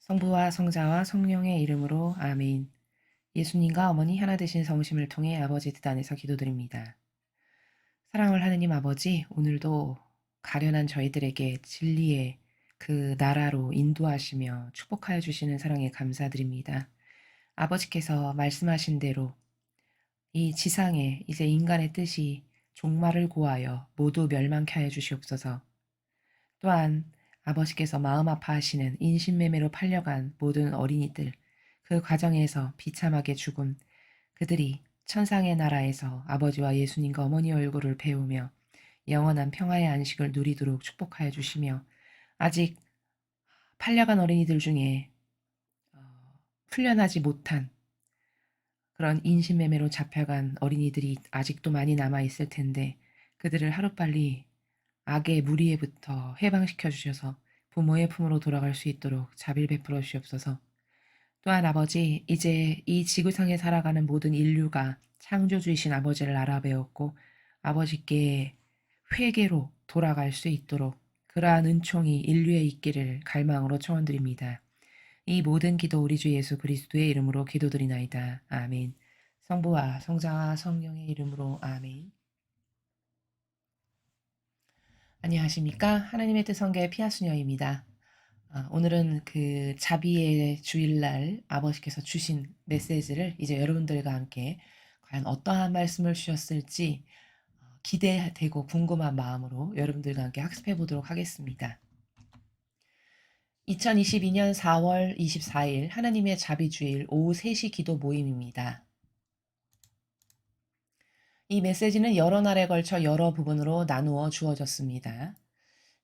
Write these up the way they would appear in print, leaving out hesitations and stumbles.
성부와 성자와 성령의 이름으로 아멘. 예수님과 어머니 하나 되신 성심을 통해 아버지 뜻 안에서 기도드립니다. 사랑을 하느님 아버지, 오늘도 가련한 저희들에게 진리의 그 나라로 인도하시며 축복하여 주시는 사랑에 감사드립니다. 아버지께서 말씀하신 대로 이 지상에 이제 인간의 뜻이 종말을 고하여 모두 멸망케 하여 주시옵소서. 또한 아버지께서 마음 아파하시는 인신매매로 팔려간 모든 어린이들, 그 과정에서 비참하게 죽은 그들이 천상의 나라에서 아버지와 예수님과 어머니 얼굴을 배우며 영원한 평화의 안식을 누리도록 축복하여 주시며, 아직 팔려간 어린이들 중에 풀려나지 못한 그런 인신매매로 잡혀간 어린이들이 아직도 많이 남아있을 텐데, 그들을 하루빨리 악의 무리에부터 해방시켜 주셔서 부모의 품으로 돌아갈 수 있도록 자비를 베풀어 주시옵소서. 또한 아버지, 이제 이 지구상에 살아가는 모든 인류가 창조주이신 아버지를 알아배웠고 아버지께 회개로 돌아갈 수 있도록 그러한 은총이 인류에 있기를 갈망으로 청원드립니다. 이 모든 기도 우리 주 예수 그리스도의 이름으로 기도드리나이다. 아멘. 성부와 성자와 성령의 이름으로 아멘. 안녕하십니까? 하나님의 뜻 성교의 피아수녀입니다. 오늘은 그 자비의 주일날 아버지께서 주신 메시지를 이제 여러분들과 함께 과연 어떠한 말씀을 주셨을지 기대되고 궁금한 마음으로 여러분들과 함께 학습해 보도록 하겠습니다. 2022년 4월 24일 하나님의 자비주일 오후 3시 기도 모임입니다. 이 메시지는 여러 날에 걸쳐 여러 부분으로 나누어 주어졌습니다.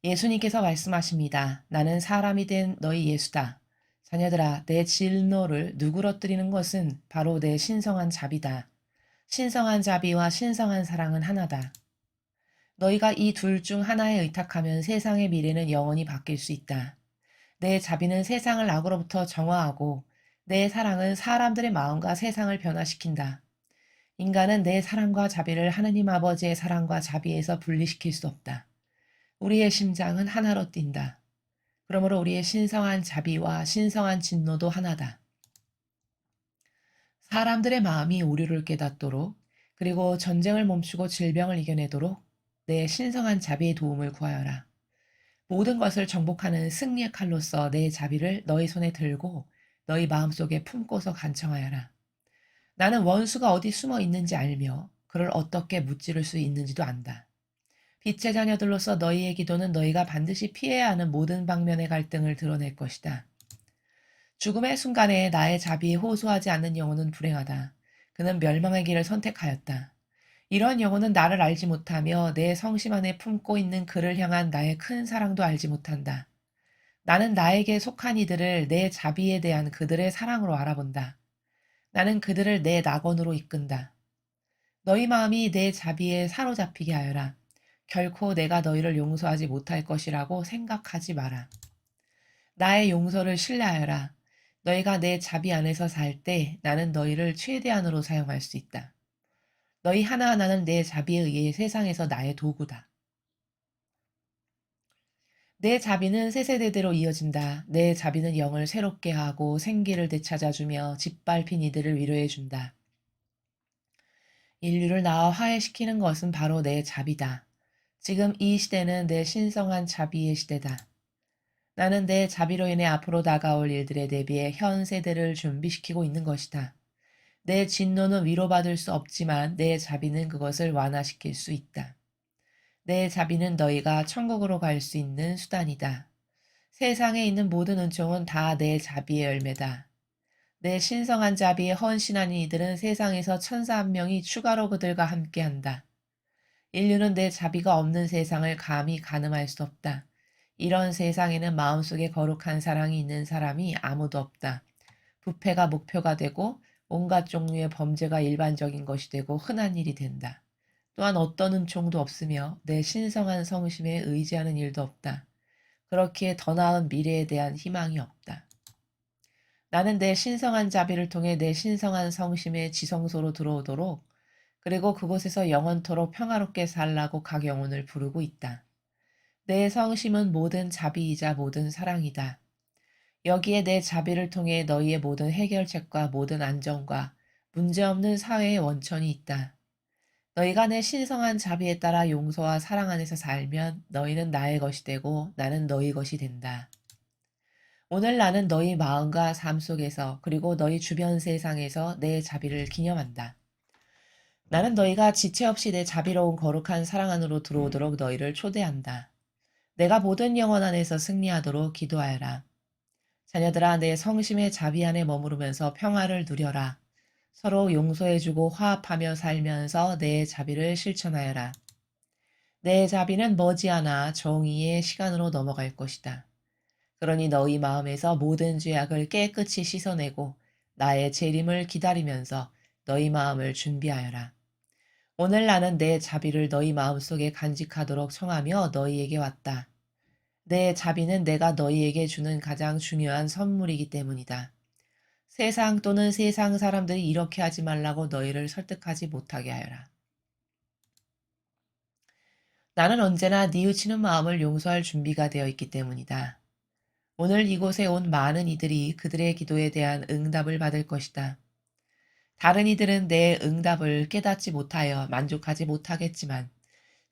예수님께서 말씀하십니다. 나는 사람이 된 너희 예수다. 자녀들아, 내 진노를 누그러뜨리는 것은 바로 내 신성한 자비다. 신성한 자비와 신성한 사랑은 하나다. 너희가 이 둘 중 하나에 의탁하면 세상의 미래는 영원히 바뀔 수 있다. 내 자비는 세상을 악으로부터 정화하고 내 사랑은 사람들의 마음과 세상을 변화시킨다. 인간은 내 사랑과 자비를 하느님 아버지의 사랑과 자비에서 분리시킬 수 없다. 우리의 심장은 하나로 뛴다. 그러므로 우리의 신성한 자비와 신성한 진노도 하나다. 사람들의 마음이 오류를 깨닫도록, 그리고 전쟁을 멈추고 질병을 이겨내도록 내 신성한 자비의 도움을 구하여라. 모든 것을 정복하는 승리의 칼로서 내 자비를 너희 손에 들고 너희 마음속에 품고서 간청하여라. 나는 원수가 어디 숨어 있는지 알며 그를 어떻게 무찌를 수 있는지도 안다. 빛의 자녀들로서 너희의 기도는 너희가 반드시 피해야 하는 모든 방면의 갈등을 드러낼 것이다. 죽음의 순간에 나의 자비에 호소하지 않는 영혼은 불행하다. 그는 멸망의 길을 선택하였다. 이런 영혼은 나를 알지 못하며 내 성심 안에 품고 있는 그를 향한 나의 큰 사랑도 알지 못한다. 나는 나에게 속한 이들을 내 자비에 대한 그들의 사랑으로 알아본다. 나는 그들을 내 낙원으로 이끈다. 너희 마음이 내 자비에 사로잡히게 하여라. 결코 내가 너희를 용서하지 못할 것이라고 생각하지 마라. 나의 용서를 신뢰하여라. 너희가 내 자비 안에서 살 때 나는 너희를 최대한으로 사용할 수 있다. 너희 하나하나는 내 자비에 의해 세상에서 나의 도구다. 내 자비는 세세대대로 이어진다. 내 자비는 영을 새롭게 하고 생기를 되찾아주며 짓밟힌 이들을 위로해준다. 인류를 낳아 화해시키는 것은 바로 내 자비다. 지금 이 시대는 내 신성한 자비의 시대다. 나는 내 자비로 인해 앞으로 다가올 일들에 대비해 현 세대를 준비시키고 있는 것이다. 내 진노는 위로받을 수 없지만 내 자비는 그것을 완화시킬 수 있다. 내 자비는 너희가 천국으로 갈 수 있는 수단이다. 세상에 있는 모든 은총은 다 내 자비의 열매다. 내 신성한 자비에 헌신한 이들은 세상에서 천사 한 명이 추가로 그들과 함께한다. 인류는 내 자비가 없는 세상을 감히 가늠할 수 없다. 이런 세상에는 마음속에 거룩한 사랑이 있는 사람이 아무도 없다. 부패가 목표가 되고 온갖 종류의 범죄가 일반적인 것이 되고 흔한 일이 된다. 또한 어떤 은총도 없으며 내 신성한 성심에 의지하는 일도 없다. 그렇기에 더 나은 미래에 대한 희망이 없다. 나는 내 신성한 자비를 통해 내 신성한 성심의 지성소로 들어오도록, 그리고 그곳에서 영원토록 평화롭게 살라고 각 영혼을 부르고 있다. 내 성심은 모든 자비이자 모든 사랑이다. 여기에 내 자비를 통해 너희의 모든 해결책과 모든 안정과 문제없는 사회의 원천이 있다. 너희가 내 신성한 자비에 따라 용서와 사랑 안에서 살면 너희는 나의 것이 되고 나는 너희 것이 된다. 오늘 나는 너희 마음과 삶 속에서 그리고 너희 주변 세상에서 내 자비를 기념한다. 나는 너희가 지체 없이 내 자비로운 거룩한 사랑 안으로 들어오도록 너희를 초대한다. 내가 모든 영혼 안에서 승리하도록 기도하여라. 자녀들아, 내 성심의 자비 안에 머무르면서 평화를 누려라. 서로 용서해주고 화합하며 살면서 내 자비를 실천하여라. 내 자비는 머지않아 정의의 시간으로 넘어갈 것이다. 그러니 너희 마음에서 모든 죄악을 깨끗이 씻어내고 나의 재림을 기다리면서 너희 마음을 준비하여라. 오늘 나는 내 자비를 너희 마음속에 간직하도록 청하며 너희에게 왔다. 내 자비는 내가 너희에게 주는 가장 중요한 선물이기 때문이다. 세상 또는 세상 사람들이 이렇게 하지 말라고 너희를 설득하지 못하게 하여라. 나는 언제나 뉘우치는 마음을 용서할 준비가 되어 있기 때문이다. 오늘 이곳에 온 많은 이들이 그들의 기도에 대한 응답을 받을 것이다. 다른 이들은 내 응답을 깨닫지 못하여 만족하지 못하겠지만,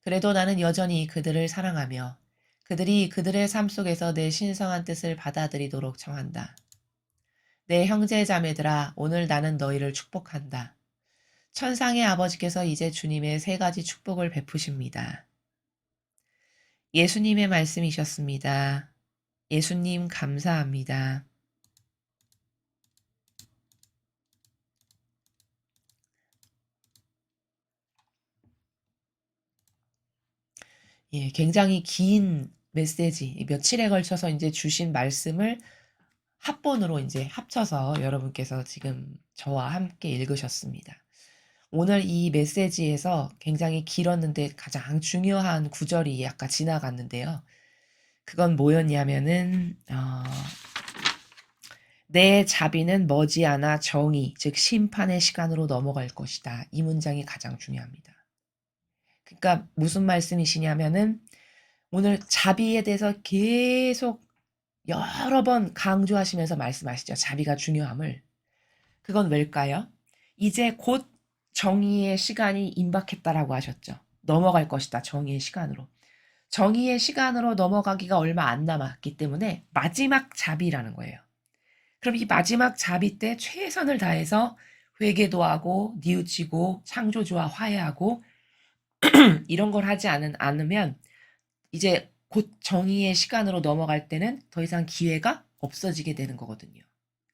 그래도 나는 여전히 그들을 사랑하며 그들이 그들의 삶 속에서 내 신성한 뜻을 받아들이도록 청한다. 내 형제 자매들아, 오늘 나는 너희를 축복한다. 천상의 아버지께서 이제 주님의 세 가지 축복을 베푸십니다. 예수님의 말씀이셨습니다. 예수님 감사합니다. 예, 굉장히 긴 메시지, 며칠에 걸쳐서 이제 주신 말씀을 합본으로 이제 합쳐서 여러분께서 지금 저와 함께 읽으셨습니다. 오늘 이 메시지에서 굉장히 길었는데 가장 중요한 구절이 아까 지나갔는데요. 그건 뭐였냐면은, 내 자비는 머지않아 정의, 즉 심판의 시간으로 넘어갈 것이다. 이 문장이 가장 중요합니다. 그러니까 무슨 말씀이시냐면은 오늘 자비에 대해서 계속 여러 번 강조하시면서 말씀하시죠. 자비가 중요함을. 그건 왜일까요? 이제 곧 정의의 시간이 임박했다라고 하셨죠. 넘어갈 것이다. 정의의 시간으로. 정의의 시간으로 넘어가기가 얼마 안 남았기 때문에 마지막 자비라는 거예요. 그럼 이 마지막 자비 때 최선을 다해서 회개도 하고 뉘우치고 창조주와 화해하고 이런 걸 하지 않으면 이제 곧 정의의 시간으로 넘어갈 때는 더 이상 기회가 없어지게 되는 거거든요.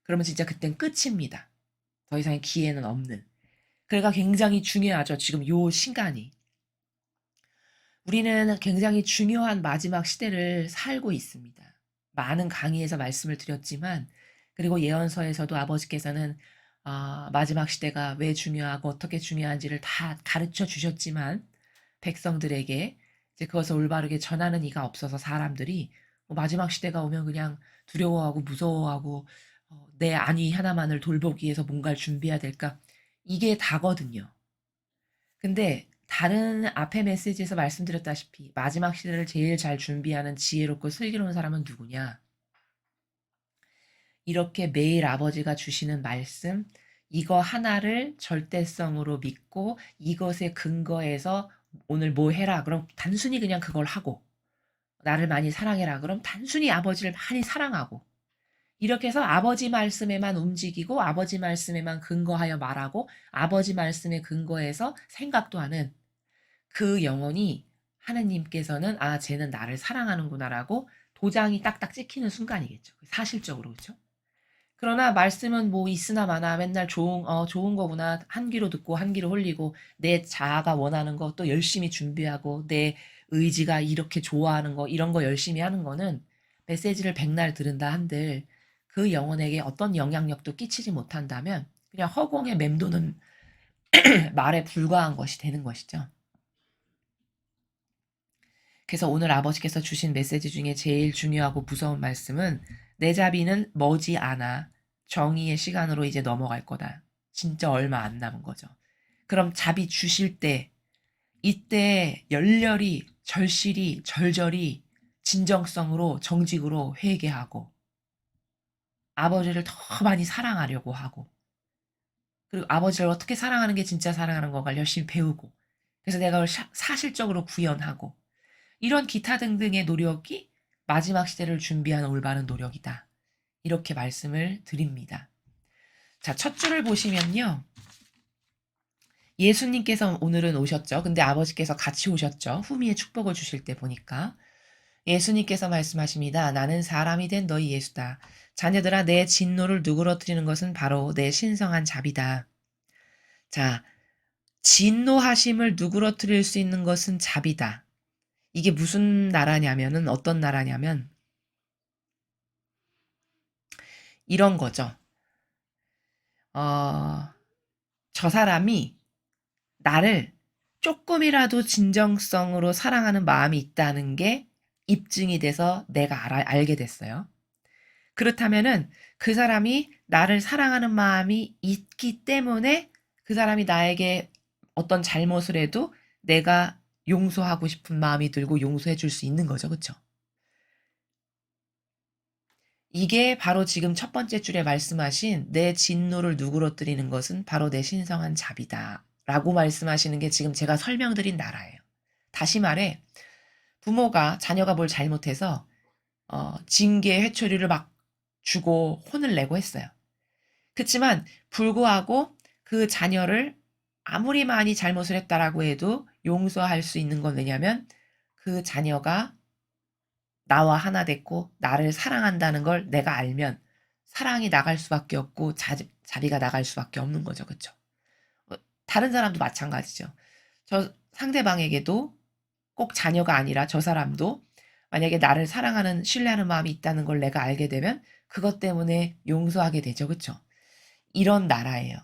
그러면 진짜 그땐 끝입니다. 더 이상의 기회는 없는. 그러니까 굉장히 중요하죠. 지금 요 시간이. 우리는 굉장히 중요한 마지막 시대를 살고 있습니다. 많은 강의에서 말씀을 드렸지만, 그리고 예언서에서도 아버지께서는 마지막 시대가 왜 중요하고 어떻게 중요한지를 다 가르쳐 주셨지만, 백성들에게 이제 그것을 올바르게 전하는 이가 없어서 사람들이 마지막 시대가 오면 그냥 두려워하고 무서워하고 내 안위 하나만을 돌보기 위해서 뭔가를 준비해야 될까? 이게 다거든요. 근데 다른 앞에 메시지에서 말씀드렸다시피 마지막 시대를 제일 잘 준비하는 지혜롭고 슬기로운 사람은 누구냐? 이렇게 매일 아버지가 주시는 말씀, 이거 하나를 절대성으로 믿고 이것에 근거해서 오늘 뭐 해라. 그럼 단순히 그냥 그걸 하고, 나를 많이 사랑해라. 그럼 단순히 아버지를 많이 사랑하고, 이렇게 해서 아버지 말씀에만 움직이고 아버지 말씀에만 근거하여 말하고 아버지 말씀에 근거해서 생각도 하는 그 영혼이 하느님께서는 쟤는 나를 사랑하는구나라고 도장이 딱딱 찍히는 순간이겠죠. 사실적으로 그렇죠. 그러나 말씀은 뭐 있으나 마나 맨날 좋은 거구나. 한 귀로 듣고 한 귀로 홀리고 내 자아가 원하는 거 또 열심히 준비하고 내 의지가 이렇게 좋아하는 거 이런 거 열심히 하는 거는 메시지를 백날 들은다 한들 그 영혼에게 어떤 영향력도 끼치지 못한다면 그냥 허공에 맴도는 말에 불과한 것이 되는 것이죠. 그래서 오늘 아버지께서 주신 메시지 중에 제일 중요하고 무서운 말씀은 내 자비는 머지않아 정의의 시간으로 이제 넘어갈 거다. 진짜 얼마 안 남은 거죠. 그럼 자비 주실 때 이때 열렬히 절실히 절절히 진정성으로 정직으로 회개하고 아버지를 더 많이 사랑하려고 하고, 그리고 아버지를 어떻게 사랑하는 게 진짜 사랑하는 건가를 열심히 배우고, 그래서 내가 그걸 사실적으로 구현하고, 이런 기타 등등의 노력이 마지막 시대를 준비하는 올바른 노력이다. 이렇게 말씀을 드립니다. 자, 첫 줄을 보시면요. 예수님께서 오늘은 오셨죠. 근데 아버지께서 같이 오셨죠. 후미의 축복을 주실 때 보니까. 예수님께서 말씀하십니다. 나는 사람이 된 너희 예수다. 자녀들아, 내 진노를 누그러뜨리는 것은 바로 내 신성한 자비다. 자, 진노하심을 누그러뜨릴 수 있는 것은 자비다. 이게 무슨 나라냐면은, 어떤 나라냐면 이런 거죠. 저 사람이 나를 조금이라도 진정성으로 사랑하는 마음이 있다는 게 입증이 돼서 내가 알게 됐어요. 그렇다면은 그 사람이 나를 사랑하는 마음이 있기 때문에 그 사람이 나에게 어떤 잘못을 해도 내가 용서하고 싶은 마음이 들고 용서해 줄 수 있는 거죠. 그쵸? 이게 바로 지금 첫 번째 줄에 말씀하신 내 진노를 누그러뜨리는 것은 바로 내 신성한 자비다. 라고 말씀하시는 게 지금 제가 설명드린 나라예요. 다시 말해, 부모가 자녀가 뭘 잘못해서 징계, 회초리를 막 주고 혼을 내고 했어요. 그렇지만 불구하고 그 자녀를 아무리 많이 잘못을 했다라고 해도 용서할 수 있는 건 왜냐면 그 자녀가 나와 하나 됐고 나를 사랑한다는 걸 내가 알면 사랑이 나갈 수밖에 없고 자비가 나갈 수밖에 없는 거죠. 그렇죠? 다른 사람도 마찬가지죠. 저 상대방에게도 꼭 자녀가 아니라 저 사람도 만약에 나를 사랑하는 신뢰하는 마음이 있다는 걸 내가 알게 되면 그것 때문에 용서하게 되죠. 그렇죠? 이런 나라예요.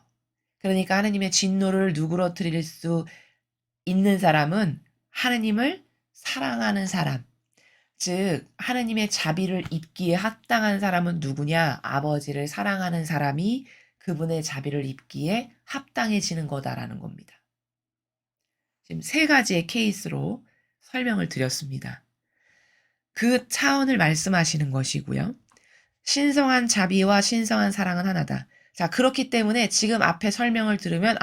그러니까 하느님의 진노를 누그러뜨릴 수 있는 사람은 하느님을 사랑하는 사람, 즉 하느님의 자비를 입기에 합당한 사람은 누구냐? 아버지를 사랑하는 사람이 그분의 자비를 입기에 합당해지는 거다라는 겁니다. 지금 세 가지의 케이스로 설명을 드렸습니다. 그 차원을 말씀하시는 것이고요. 신성한 자비와 신성한 사랑은 하나다. 자, 그렇기 때문에 지금 앞에 설명을 들으면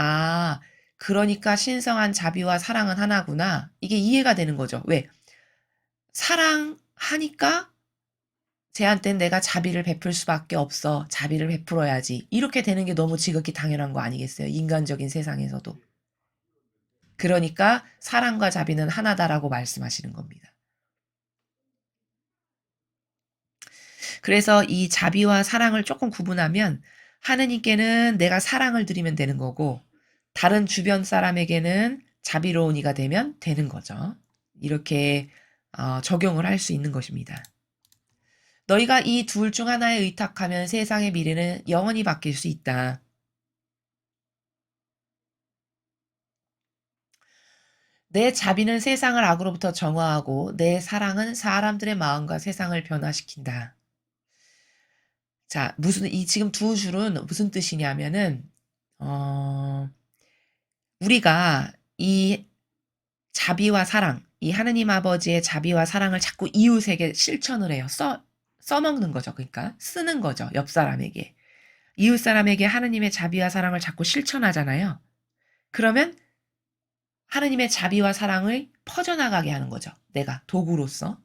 그러니까 신성한 자비와 사랑은 하나구나. 이게 이해가 되는 거죠. 왜? 사랑하니까 쟤한테는 내가 자비를 베풀 수밖에 없어. 자비를 베풀어야지. 이렇게 되는 게 너무 지극히 당연한 거 아니겠어요? 인간적인 세상에서도. 그러니까 사랑과 자비는 하나다라고 말씀하시는 겁니다. 그래서 이 자비와 사랑을 조금 구분하면 하느님께는 내가 사랑을 드리면 되는 거고 다른 주변 사람에게는 자비로운 이가 되면 되는 거죠. 이렇게 적용을 할 수 있는 것입니다. 너희가 이 둘 중 하나에 의탁하면 세상의 미래는 영원히 바뀔 수 있다. 내 자비는 세상을 악으로부터 정화하고 내 사랑은 사람들의 마음과 세상을 변화시킨다. 자, 지금 두 줄은 무슨 뜻이냐면은, 우리가 이 자비와 사랑, 이 하느님 아버지의 자비와 사랑을 자꾸 이웃에게 실천을 해요. 써먹는 거죠. 그러니까 쓰는 거죠. 옆 사람에게. 이웃 사람에게 하느님의 자비와 사랑을 자꾸 실천하잖아요. 그러면 하느님의 자비와 사랑을 퍼져나가게 하는 거죠. 내가 도구로서.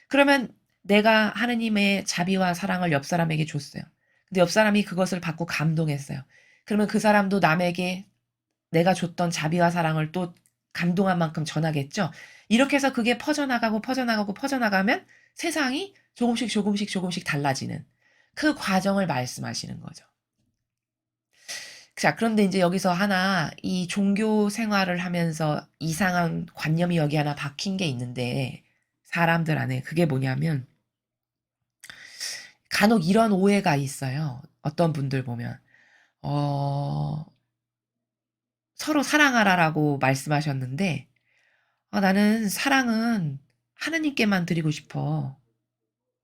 그러면 내가 하느님의 자비와 사랑을 옆 사람에게 줬어요. 근데 옆 사람이 그것을 받고 감동했어요. 그러면 그 사람도 남에게 내가 줬던 자비와 사랑을 또 감동한 만큼 전하겠죠. 이렇게 해서 그게 퍼져나가면 세상이 조금씩 달라지는 그 과정을 말씀하시는 거죠. 자, 그런데 이제 여기서 하나 이 종교 생활을 하면서 이상한 관념이 여기 하나 박힌 게 있는데 사람들 안에 그게 뭐냐면 간혹 이런 오해가 있어요. 어떤 분들 보면 서로 사랑하라라고 말씀하셨는데 나는 사랑은 하느님께만 드리고 싶어.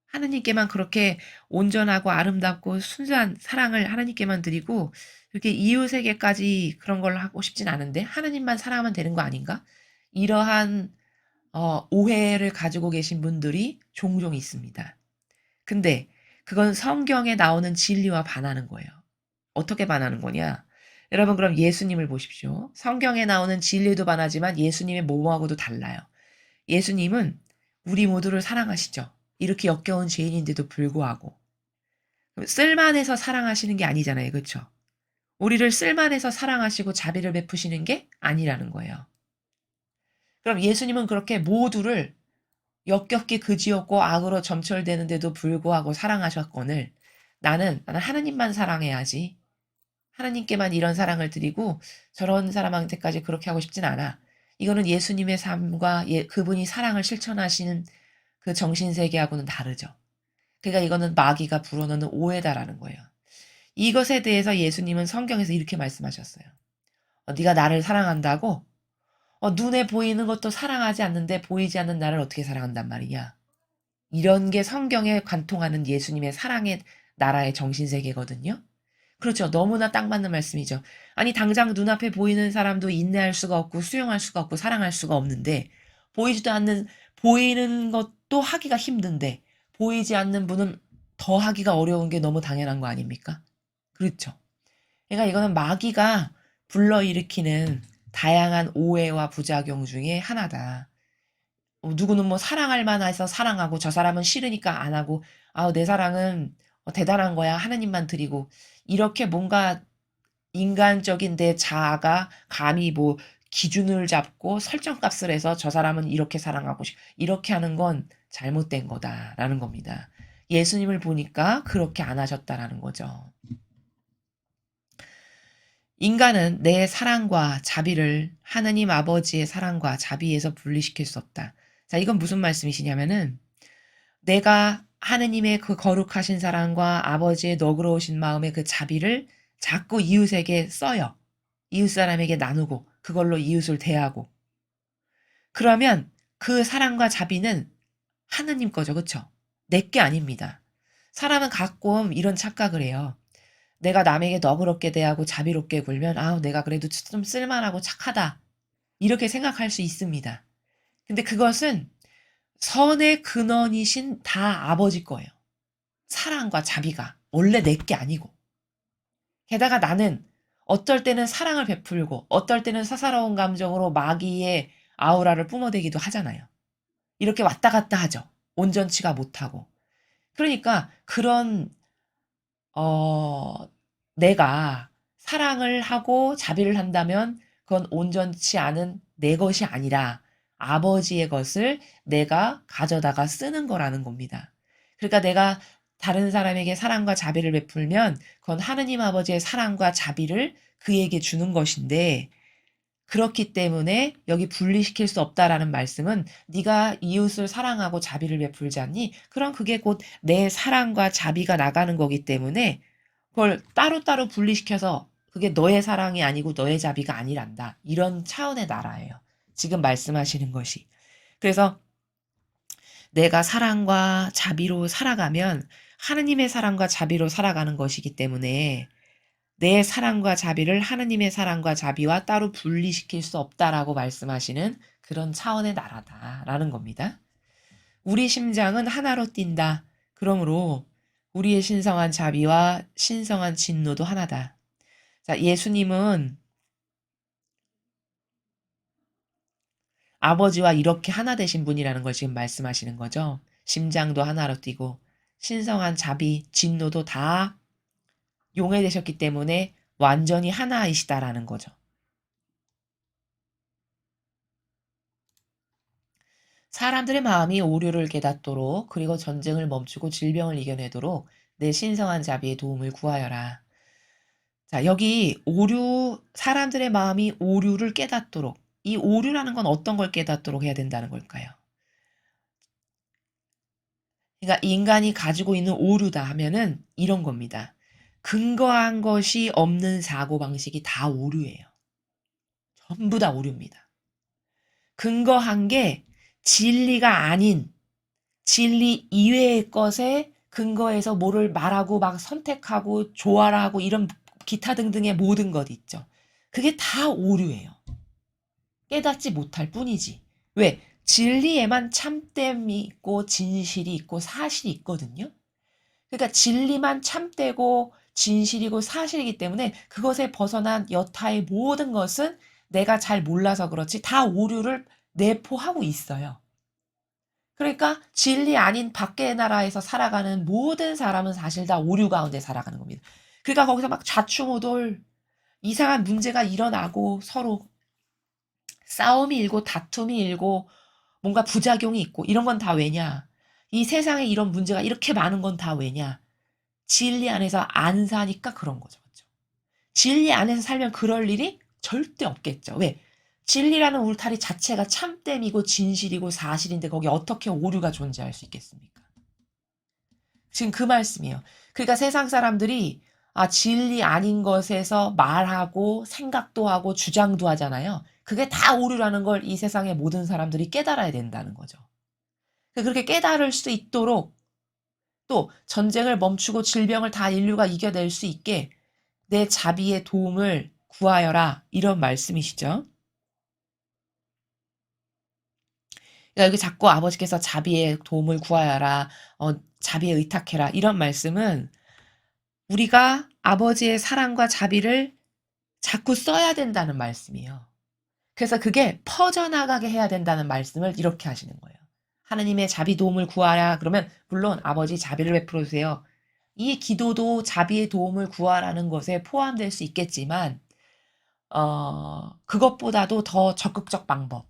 하느님께만 그렇게 온전하고 아름답고 순수한 사랑을 하나님께만 드리고 이렇게 이웃에게까지 그런 걸 하고 싶진 않은데 하느님만 사랑하면 되는 거 아닌가? 이러한 오해를 가지고 계신 분들이 종종 있습니다. 근데 그건 성경에 나오는 진리와 반하는 거예요. 어떻게 반하는 거냐? 여러분 그럼 예수님을 보십시오. 성경에 나오는 진리도 반하지만 예수님의 모모하고도 달라요. 예수님은 우리 모두를 사랑하시죠. 이렇게 역겨운 죄인인데도 불구하고. 쓸만해서 사랑하시는 게 아니잖아요. 그렇죠? 우리를 쓸만해서 사랑하시고 자비를 베푸시는 게 아니라는 거예요. 그럼 예수님은 그렇게 모두를 역겹게 그지없고 악으로 점철되는데도 불구하고 사랑하셨거늘 나는 하나님만 사랑해야지. 하나님께만 이런 사랑을 드리고 저런 사람한테까지 그렇게 하고 싶진 않아. 이거는 예수님의 삶과 그분이 사랑을 실천하시는 그 정신세계하고는 다르죠. 그러니까 이거는 마귀가 불어넣는 오해다라는 거예요. 이것에 대해서 예수님은 성경에서 이렇게 말씀하셨어요. 네가 나를 사랑한다고? 눈에 보이는 것도 사랑하지 않는데 보이지 않는 나를 어떻게 사랑한단 말이냐. 이런 게 성경에 관통하는 예수님의 사랑의 나라의 정신세계거든요. 그렇죠. 너무나 딱 맞는 말씀이죠. 아니 당장 눈앞에 보이는 사람도 인내할 수가 없고 수용할 수가 없고 사랑할 수가 없는데 보이지도 않는 보이는 것도 하기가 힘든데 보이지 않는 분은 더 하기가 어려운 게 너무 당연한 거 아닙니까? 그렇죠. 그러니까 이거는 마귀가 불러일으키는 다양한 오해와 부작용 중에 하나다. 누구는 뭐 사랑할 만해서 사랑하고 저 사람은 싫으니까 안 하고 내 사랑은 대단한 거야 하나님만 드리고 이렇게 뭔가 인간적인 내 자아가 감히 뭐 기준을 잡고 설정값을 해서 저 사람은 이렇게 사랑하고 이렇게 하는 건 잘못된 거다라는 겁니다. 예수님을 보니까 그렇게 안 하셨다라는 거죠. 인간은 내 사랑과 자비를 하느님 아버지의 사랑과 자비에서 분리시킬 수 없다. 자, 이건 무슨 말씀이시냐면은 내가 하느님의 그 거룩하신 사랑과 아버지의 너그러우신 마음의 그 자비를 자꾸 이웃에게 써요. 이웃 사람에게 나누고 그걸로 이웃을 대하고. 그러면 그 사랑과 자비는 하느님 거죠. 그쵸? 내게 아닙니다. 사람은 가끔 이런 착각을 해요. 내가 남에게 너그럽게 대하고 자비롭게 굴면 내가 그래도 좀 쓸만하고 착하다. 이렇게 생각할 수 있습니다. 근데 그것은 선의 근원이신 다 아버지 거예요. 사랑과 자비가 원래 내게 아니고. 게다가 나는 어떨 때는 사랑을 베풀고 어떨 때는 사사로운 감정으로 마귀의 아우라를 뿜어대기도 하잖아요. 이렇게 왔다 갔다 하죠. 온전치가 못하고. 그러니까 그런 내가 사랑을 하고 자비를 한다면 그건 온전치 않은 내 것이 아니라 아버지의 것을 내가 가져다가 쓰는 거라는 겁니다. 그러니까 내가 다른 사람에게 사랑과 자비를 베풀면 그건 하느님 아버지의 사랑과 자비를 그에게 주는 것인데 그렇기 때문에 여기 분리시킬 수 없다라는 말씀은 네가 이웃을 사랑하고 자비를 베풀지 않니? 그럼 그게 곧 내 사랑과 자비가 나가는 거기 때문에 그걸 따로따로 분리시켜서 그게 너의 사랑이 아니고 너의 자비가 아니란다. 이런 차원의 나라예요. 지금 말씀하시는 것이. 그래서 내가 사랑과 자비로 살아가면 하느님의 사랑과 자비로 살아가는 것이기 때문에 내 사랑과 자비를 하느님의 사랑과 자비와 따로 분리시킬 수 없다라고 말씀하시는 그런 차원의 나라다라는 겁니다. 우리 심장은 하나로 뛴다. 그러므로 우리의 신성한 자비와 신성한 진노도 하나다. 자, 예수님은 아버지와 이렇게 하나 되신 분이라는 걸 지금 말씀하시는 거죠. 심장도 하나로 뛰고 신성한 자비, 진노도 다 용해되셨기 때문에 완전히 하나이시다라는 거죠. 사람들의 마음이 오류를 깨닫도록 그리고 전쟁을 멈추고 질병을 이겨내도록 내 신성한 자비의 도움을 구하여라. 자, 여기 사람들의 마음이 오류를 깨닫도록 이 오류라는 건 어떤 걸 깨닫도록 해야 된다는 걸까요? 그러니까 인간이 가지고 있는 오류다 하면은 이런 겁니다. 근거한 것이 없는 사고방식이 다 오류예요. 전부 다 오류입니다. 근거한 게 진리가 아닌 진리 이외의 것에 근거해서 뭐를 말하고 막 선택하고 조화하고 이런 기타 등등의 모든 것 있죠. 그게 다 오류예요. 깨닫지 못할 뿐이지. 왜? 진리에만 참됨이 있고 진실이 있고 사실이 있거든요. 그러니까 진리만 참되고 진실이고 사실이기 때문에 그것에 벗어난 여타의 모든 것은 내가 잘 몰라서 그렇지 다 오류를 내포하고 있어요. 그러니까 진리 아닌 밖의 나라에서 살아가는 모든 사람은 사실 다 오류 가운데 살아가는 겁니다. 그러니까 거기서 막 좌충우돌 이상한 문제가 일어나고 서로 싸움이 일고 다툼이 일고 뭔가 부작용이 있고 이런 건 다 왜냐? 이 세상에 이런 문제가 이렇게 많은 건 다 왜냐? 진리 안에서 안 사니까 그런 거죠. 그렇죠? 진리 안에서 살면 그럴 일이 절대 없겠죠. 왜? 진리라는 울타리 자체가 참됨이고 진실이고 사실인데 거기에 어떻게 오류가 존재할 수 있겠습니까? 지금 그 말씀이에요. 그러니까 세상 사람들이 진리 아닌 것에서 말하고 생각도 하고 주장도 하잖아요. 그게 다 오류라는 걸 이 세상의 모든 사람들이 깨달아야 된다는 거죠. 그렇게 깨달을 수 있도록 또 전쟁을 멈추고 질병을 다 인류가 이겨낼 수 있게 내 자비의 도움을 구하여라. 이런 말씀이시죠. 그러니까 여기 자꾸 아버지께서 자비의 도움을 구하여라. 자비에 의탁해라. 이런 말씀은 우리가 아버지의 사랑과 자비를 자꾸 써야 된다는 말씀이에요. 그래서 그게 퍼져나가게 해야 된다는 말씀을 이렇게 하시는 거예요. 하느님의 자비 도움을 구하라. 그러면 물론 아버지 자비를 베풀어 주세요. 이 기도도 자비의 도움을 구하라는 것에 포함될 수 있겠지만 그것보다도 더 적극적 방법,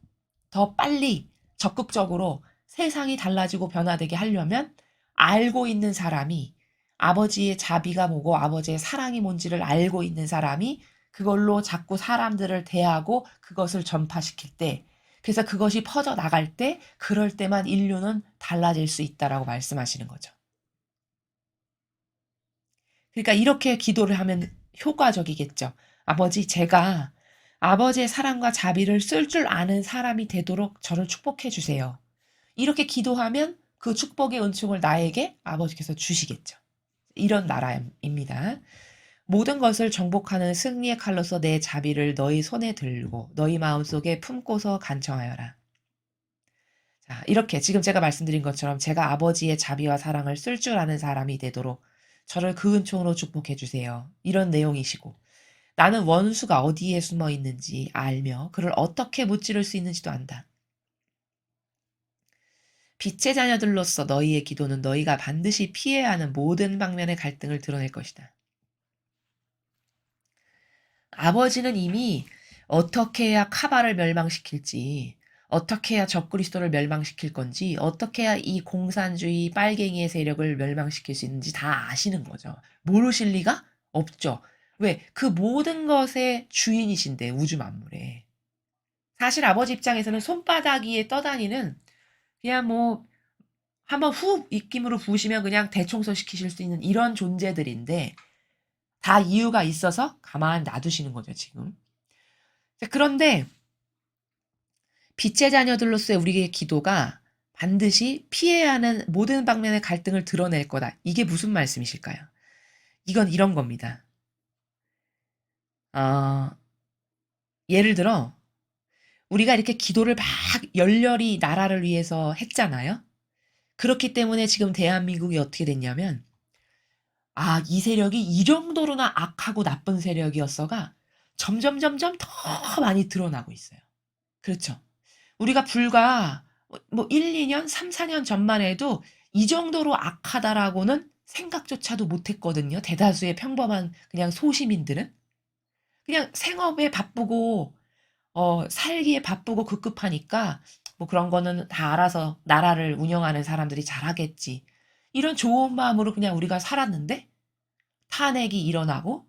더 빨리 적극적으로 세상이 달라지고 변화되게 하려면 알고 있는 사람이 아버지의 자비가 뭐고 아버지의 사랑이 뭔지를 알고 있는 사람이 그걸로 자꾸 사람들을 대하고 그것을 전파시킬 때 그래서 그것이 퍼져나갈 때 그럴 때만 인류는 달라질 수 있다라고 말씀하시는 거죠. 그러니까 이렇게 기도를 하면 효과적이겠죠. 아버지, 제가 아버지의 사랑과 자비를 쓸 줄 아는 사람이 되도록 저를 축복해 주세요. 이렇게 기도하면 그 축복의 은총을 나에게 아버지께서 주시겠죠. 이런 나라입니다. 모든 것을 정복하는 승리의 칼로서 내 자비를 너희 손에 들고 너희 마음속에 품고서 간청하여라. 자, 이렇게 지금 제가 말씀드린 것처럼 제가 아버지의 자비와 사랑을 쓸 줄 아는 사람이 되도록 저를 그 은총으로 축복해 주세요. 이런 내용이시고 나는 원수가 어디에 숨어 있는지 알며 그를 어떻게 무찌를 수 있는지도 안다. 빛의 자녀들로서 너희의 기도는 너희가 반드시 피해야 하는 모든 방면의 갈등을 드러낼 것이다. 아버지는 이미 어떻게 해야 카바를 멸망시킬지, 어떻게 해야 적그리스도를 멸망시킬 건지, 어떻게 해야 이 공산주의 빨갱이의 세력을 멸망시킬 수 있는지 다 아시는 거죠. 모르실 리가 없죠. 왜? 그 모든 것의 주인이신데, 우주 만물에. 사실 아버지 입장에서는 손바닥 위에 떠다니는 그냥 뭐 한번 훅 입김으로 부으시면 그냥 대청소 시키실 수 있는 이런 존재들인데 다 이유가 있어서 가만 놔두시는 거죠, 지금. 그런데 빛의 자녀들로서의 우리의 기도가 반드시 피해야 하는 모든 방면의 갈등을 드러낼 거다. 이게 무슨 말씀이실까요? 이건 이런 겁니다. 어, 예를 들어 우리가 이렇게 기도를 막 열렬히 나라를 위해서 했잖아요. 그렇기 때문에 지금 대한민국이 어떻게 됐냐면 이 세력이 이 정도로나 악하고 나쁜 세력이었어가 점점 더 많이 드러나고 있어요. 그렇죠. 우리가 불과 뭐 1-2년, 3-4년 전만 해도 이 정도로 악하다라고는 생각조차도 못 했거든요. 대다수의 평범한 그냥 소시민들은. 그냥 생업에 바쁘고 살기에 바쁘고 급급하니까 뭐 그런 거는 다 알아서 나라를 운영하는 사람들이 잘하겠지. 이런 좋은 마음으로 그냥 우리가 살았는데 탄핵이 일어나고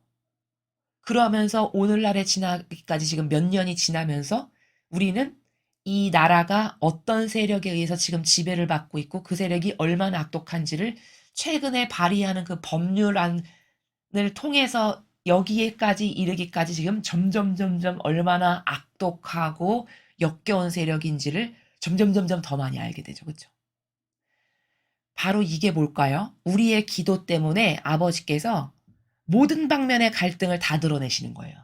그러면서 오늘날에 지나기까지 지금 몇 년이 지나면서 우리는 이 나라가 어떤 세력에 의해서 지금 지배를 받고 있고 그 세력이 얼마나 악독한지를 최근에 발의하는 그 법률안을 통해서 여기에까지 이르기까지 지금 점점 얼마나 악독하고 역겨운 세력인지를 점점 더 많이 알게 되죠. 그렇죠? 바로 이게 뭘까요? 우리의 기도 때문에 아버지께서 모든 방면의 갈등을 다 드러내시는 거예요.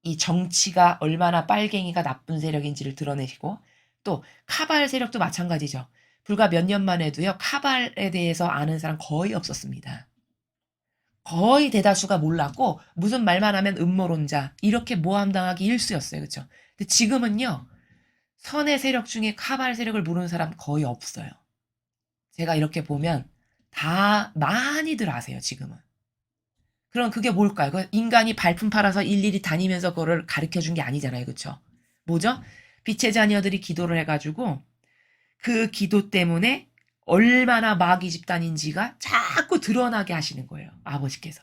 이 정치가 얼마나 빨갱이가 나쁜 세력인지를 드러내시고 또 카발 세력도 마찬가지죠. 불과 몇 년만 해도요. 카발에 대해서 아는 사람 거의 없었습니다. 거의 대다수가 몰랐고 무슨 말만 하면 음모론자 이렇게 모함당하기 일쑤였어요. 그렇죠? 근데 지금은요. 선의 세력 중에 카발 세력을 모르는 사람 거의 없어요. 제가 이렇게 보면 다 많이들 아세요. 지금은. 그럼 그게 뭘까요? 그 인간이 발품 팔아서 일일이 다니면서 그거를 가르쳐 준 게 아니잖아요. 그렇죠? 뭐죠? 빛의 자녀들이 기도를 해가지고 그 기도 때문에 얼마나 마귀 집단인지가 자꾸 드러나게 하시는 거예요. 아버지께서.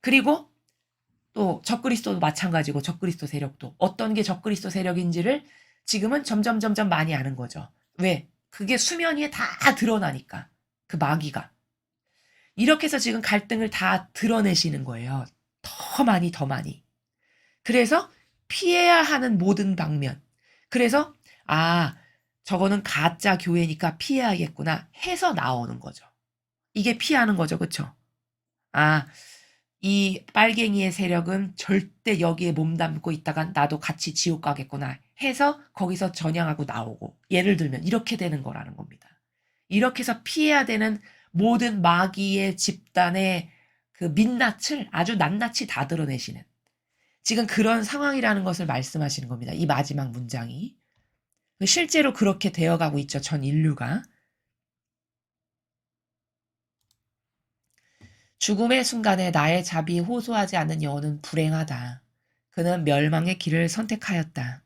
그리고 또 적그리스도도 마찬가지고 적그리스도 세력도 어떤 게 적그리스도 세력인지를 지금은 점점 많이 아는 거죠. 왜? 그게 수면 위에 다 드러나니까. 그 마귀가. 이렇게 해서 지금 갈등을 다 드러내시는 거예요. 더 많이 더 많이. 그래서 피해야 하는 모든 방면. 그래서 저거는 가짜 교회니까 피해야겠구나 해서 나오는 거죠. 이게 피하는 거죠. 그렇죠? 이 빨갱이의 세력은 절대 여기에 몸담고 있다간 나도 같이 지옥 가겠구나 해서 거기서 전향하고 나오고 예를 들면 이렇게 되는 거라는 겁니다. 이렇게 해서 피해야 되는 모든 마귀의 집단의 그 민낯을 아주 낱낱이 다 드러내시는 지금 그런 상황이라는 것을 말씀하시는 겁니다. 이 마지막 문장이. 실제로 그렇게 되어가고 있죠. 전 인류가. 죽음의 순간에 나의 자비에 호소하지 않는 영혼은 불행하다. 그는 멸망의 길을 선택하였다.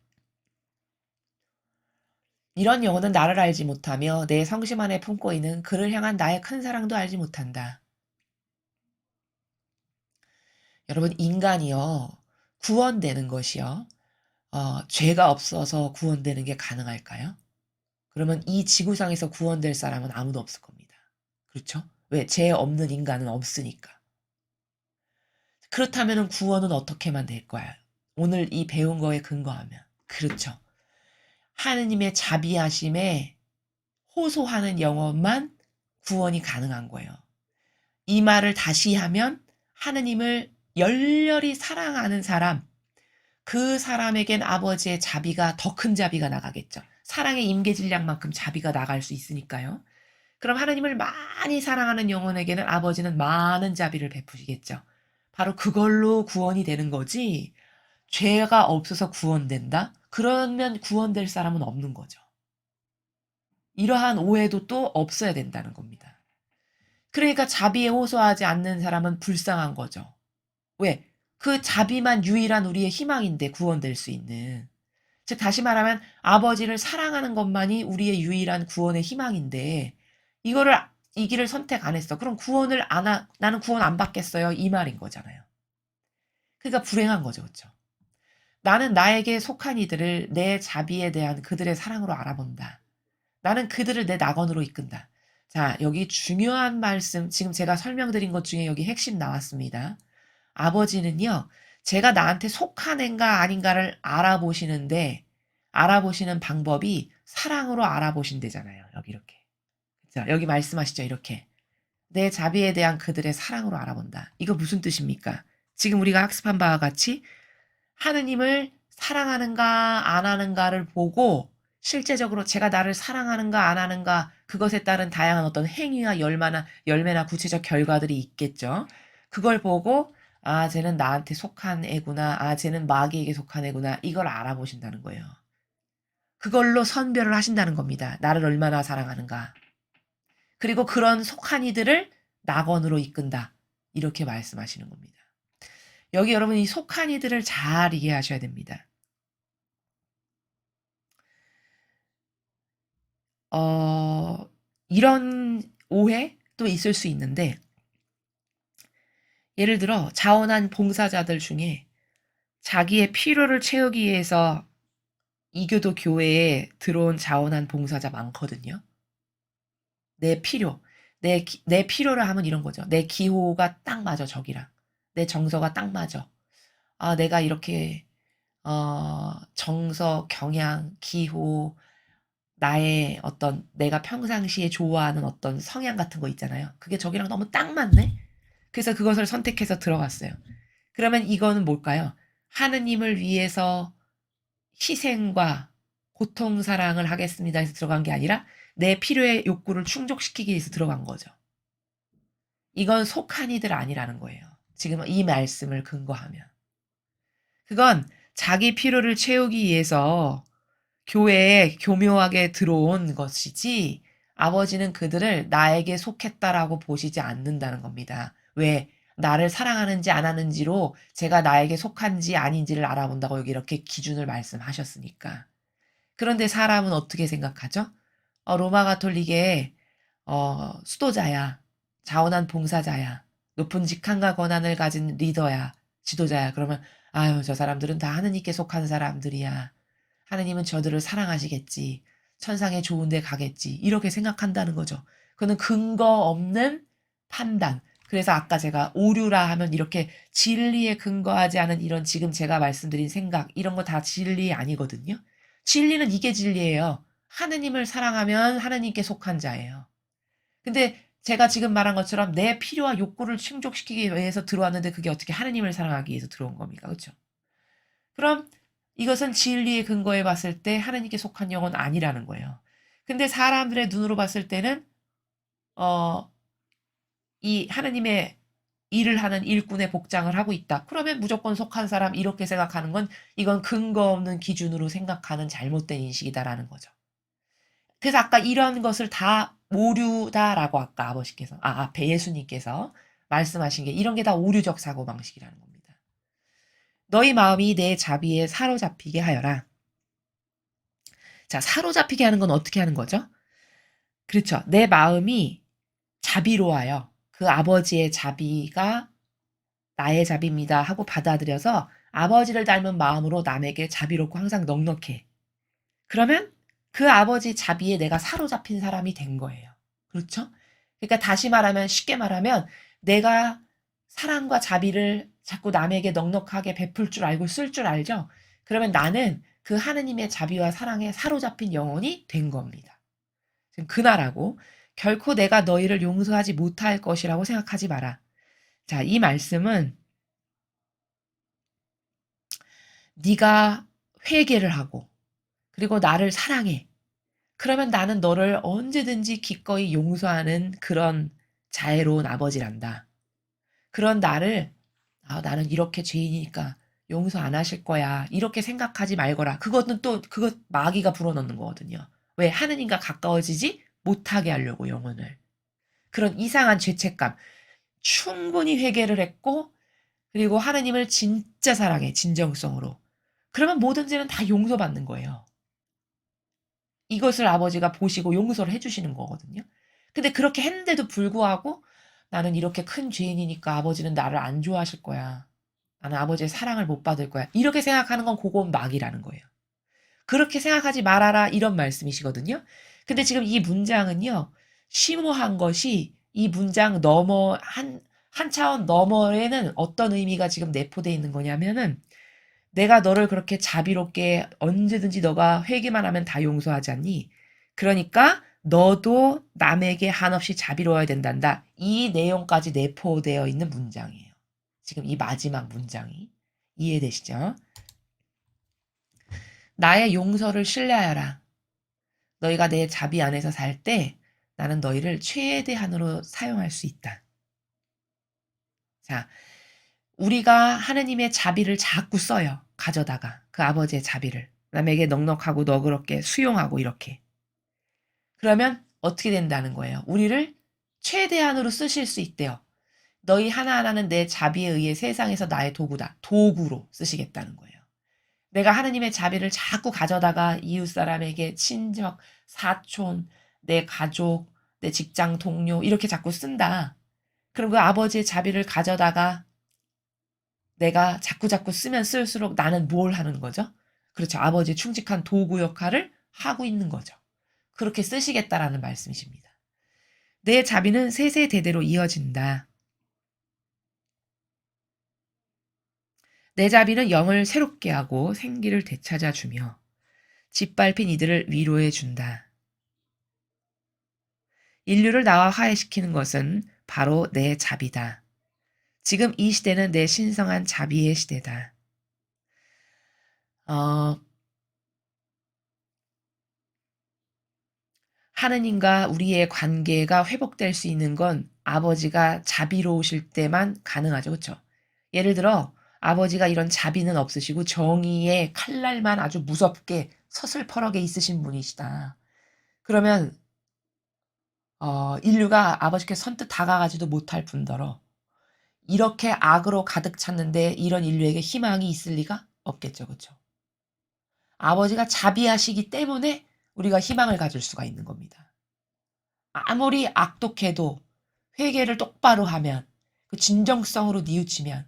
이런 영혼은 나를 알지 못하며 내 성심 안에 품고 있는 그를 향한 나의 큰 사랑도 알지 못한다. 여러분 인간이요. 구원되는 것이요. 죄가 없어서 구원되는 게 가능할까요? 그러면 이 지구상에서 구원될 사람은 아무도 없을 겁니다. 그렇죠? 왜? 죄 없는 인간은 없으니까. 그렇다면 구원은 어떻게만 될 거야? 오늘 이 배운 거에 근거하면. 그렇죠. 하느님의 자비하심에 호소하는 영혼만 구원이 가능한 거예요. 이 말을 다시 하면 하느님을 열렬히 사랑하는 사람, 그 사람에겐 아버지의 자비가 더 큰 자비가 나가겠죠. 사랑의 임계질량만큼 자비가 나갈 수 있으니까요. 그럼 하느님을 많이 사랑하는 영혼에게는 아버지는 많은 자비를 베푸시겠죠. 바로 그걸로 구원이 되는 거지 죄가 없어서 구원된다? 그러면 구원될 사람은 없는 거죠. 이러한 오해도 또 없어야 된다는 겁니다. 그러니까 자비에 호소하지 않는 사람은 불쌍한 거죠. 왜? 그 자비만 유일한 우리의 희망인데 구원될 수 있는. 즉 다시 말하면 아버지를 사랑하는 것만이 우리의 유일한 구원의 희망인데 이 길을 선택 안 했어. 그럼 나는 구원 안 받겠어요. 이 말인 거잖아요. 그러니까 불행한 거죠. 그렇죠? 나는 나에게 속한 이들을 내 자비에 대한 그들의 사랑으로 알아본다. 나는 그들을 내 낙원으로 이끈다. 자, 여기 중요한 말씀, 지금 제가 설명드린 것 중에 여기 핵심 나왔습니다. 아버지는요, 제가 나한테 속한 애인가 아닌가를 알아보시는 방법이 사랑으로 알아보신대잖아요. 여기 이렇게. 자, 여기 말씀하시죠. 이렇게. 내 자비에 대한 그들의 사랑으로 알아본다. 이거 무슨 뜻입니까? 지금 우리가 학습한 바와 같이 하느님을 사랑하는가 안 하는가를 보고 실제적으로 제가 나를 사랑하는가 안 하는가 그것에 따른 다양한 어떤 행위와 열매나 구체적 결과들이 있겠죠. 그걸 보고 쟤는 나한테 속한 애구나. 쟤는 마귀에게 속한 애구나. 이걸 알아보신다는 거예요. 그걸로 선별을 하신다는 겁니다. 나를 얼마나 사랑하는가. 그리고 그런 속한 이들을 낙원으로 이끈다. 이렇게 말씀하시는 겁니다. 여기 여러분 이 속한 이들을 잘 이해하셔야 됩니다. 이런 오해도 있을 수 있는데 예를 들어 자원한 봉사자들 중에 자기의 필요를 채우기 위해서 이교도 교회에 들어온 자원한 봉사자 많거든요. 내 필요를 하면 이런 거죠. 내 기호가 딱 맞아 저기랑. 내 정서가 딱 맞아. 내가 이렇게 정서, 경향, 기호, 나의 어떤 내가 평상시에 좋아하는 어떤 성향 같은 거 있잖아요. 그게 저기랑 너무 딱 맞네? 그래서 그것을 선택해서 들어갔어요. 그러면 이거는 뭘까요? 하느님을 위해서 희생과 고통사랑을 하겠습니다 해서 들어간 게 아니라 내 필요의 욕구를 충족시키기 위해서 들어간 거죠. 이건 속한 이들 아니라는 거예요. 지금 이 말씀을 근거하면. 그건 자기 필요를 채우기 위해서 교회에 교묘하게 들어온 것이지 아버지는 그들을 나에게 속했다라고 보시지 않는다는 겁니다. 왜? 나를 사랑하는지 안 하는지로 제가 나에게 속한지 아닌지를 알아본다고 여기 이렇게 기준을 말씀하셨으니까. 그런데 사람은 어떻게 생각하죠? 로마 가톨릭의 수도자야, 자원한 봉사자야, 높은 직함과 권한을 가진 리더야, 지도자야. 그러면 아유 저 사람들은 다 하느님께 속한 사람들이야. 하느님은 저들을 사랑하시겠지. 천상에 좋은 데 가겠지. 이렇게 생각한다는 거죠. 그거는 근거 없는 판단. 그래서 아까 제가 오류라 하면 이렇게 진리에 근거하지 않은 이런 지금 제가 말씀드린 생각 이런 거 다 진리 아니거든요. 진리는 이게 진리예요. 하느님을 사랑하면 하느님께 속한 자예요. 근데 제가 지금 말한 것처럼 내 필요와 욕구를 충족시키기 위해서 들어왔는데 그게 어떻게 하느님을 사랑하기 위해서 들어온 겁니까? 그렇죠? 그럼 이것은 진리의 근거에 봤을 때 하느님께 속한 영은 아니라는 거예요. 근데 사람들의 눈으로 봤을 때는 어, 이 하느님의 일을 하는 일꾼의 복장을 하고 있다. 그러면 무조건 속한 사람 이렇게 생각하는 건 이건 근거 없는 기준으로 생각하는 잘못된 인식이다라는 거죠. 그래서 아까 이런 것을 다 오류다라고 아까 아버지께서 앞에 예수님께서 말씀하신 게 이런 게 다 오류적 사고방식이라는 겁니다. 너희 마음이 내 자비에 사로잡히게 하여라. 자, 사로잡히게 하는 건 어떻게 하는 거죠? 그렇죠. 내 마음이 자비로워요. 그 아버지의 자비가 나의 자비입니다 하고 받아들여서 아버지를 닮은 마음으로 남에게 자비롭고 항상 넉넉해. 그러면 그 아버지 자비에 내가 사로잡힌 사람이 된 거예요. 그렇죠? 그러니까 다시 말하면 쉽게 말하면 내가 사랑과 자비를 자꾸 남에게 넉넉하게 베풀 줄 알고 쓸 줄 알죠? 그러면 나는 그 하느님의 자비와 사랑에 사로잡힌 영혼이 된 겁니다. 지금 그날하고 결코 내가 너희를 용서하지 못할 것이라고 생각하지 마라. 자, 이 말씀은 네가 회개를 하고 그리고 나를 사랑해. 그러면 나는 너를 언제든지 기꺼이 용서하는 그런 자애로운 아버지란다. 그런 나를 나는 이렇게 죄인이니까 용서 안 하실 거야. 이렇게 생각하지 말거라. 그것은 또 그것 마귀가 불어넣는 거거든요. 왜? 하느님과 가까워지지 못하게 하려고 영혼을. 그런 이상한 죄책감. 충분히 회개를 했고 그리고 하느님을 진짜 사랑해. 진정성으로. 그러면 모든 죄는 다 용서받는 거예요. 이것을 아버지가 보시고 용서를 해주시는 거거든요. 근데 그렇게 했는데도 불구하고 나는 이렇게 큰 죄인이니까 아버지는 나를 안 좋아하실 거야. 나는 아버지의 사랑을 못 받을 거야. 이렇게 생각하는 건 그건 마귀라는 거예요. 그렇게 생각하지 말아라 이런 말씀이시거든요. 근데 지금 이 문장은요. 심오한 것이 이 문장 너머 한 차원 너머에는 어떤 의미가 지금 내포되어 있는 거냐면은 내가 너를 그렇게 자비롭게 언제든지 너가 회개만 하면 다 용서하지 않니? 그러니까 너도 남에게 한없이 자비로워야 된단다. 이 내용까지 내포되어 있는 문장이에요. 지금 이 마지막 문장이. 이해되시죠? 나의 용서를 신뢰하여라. 너희가 내 자비 안에서 살 때 나는 너희를 최대한으로 사용할 수 있다. 자, 우리가 하느님의 자비를 자꾸 써요. 가져다가 그 아버지의 자비를 남에게 넉넉하고 너그럽게 수용하고 이렇게. 그러면 어떻게 된다는 거예요? 우리를 최대한으로 쓰실 수 있대요. 너희 하나하나는 내 자비에 의해 세상에서 나의 도구다. 도구로 쓰시겠다는 거예요. 내가 하느님의 자비를 자꾸 가져다가 이웃 사람에게 친척, 사촌, 내 가족, 내 직장 동료 이렇게 자꾸 쓴다. 그럼 그 아버지의 자비를 가져다가 내가 자꾸자꾸 쓰면 쓸수록 나는 뭘 하는 거죠? 그렇죠. 아버지의 충직한 도구 역할을 하고 있는 거죠. 그렇게 쓰시겠다라는 말씀이십니다. 내 자비는 세세대대로 이어진다. 내 자비는 영을 새롭게 하고 생기를 되찾아주며 짓밟힌 이들을 위로해 준다. 인류를 나와 화해시키는 것은 바로 내 자비다. 지금 이 시대는 내 신성한 자비의 시대다. 어, 하느님과 우리의 관계가 회복될 수 있는 건 아버지가 자비로우실 때만 가능하죠. 그쵸? 예를 들어 아버지가 이런 자비는 없으시고 정의의 칼날만 아주 무섭게 서슬퍼러게 있으신 분이시다. 그러면 인류가 아버지께 선뜻 다가가지도 못할 뿐더러 이렇게 악으로 가득 찼는데 이런 인류에게 희망이 있을 리가 없겠죠. 그쵸? 아버지가 자비하시기 때문에 우리가 희망을 가질 수가 있는 겁니다. 아무리 악독해도 회개를 똑바로 하면 그 진정성으로 뉘우치면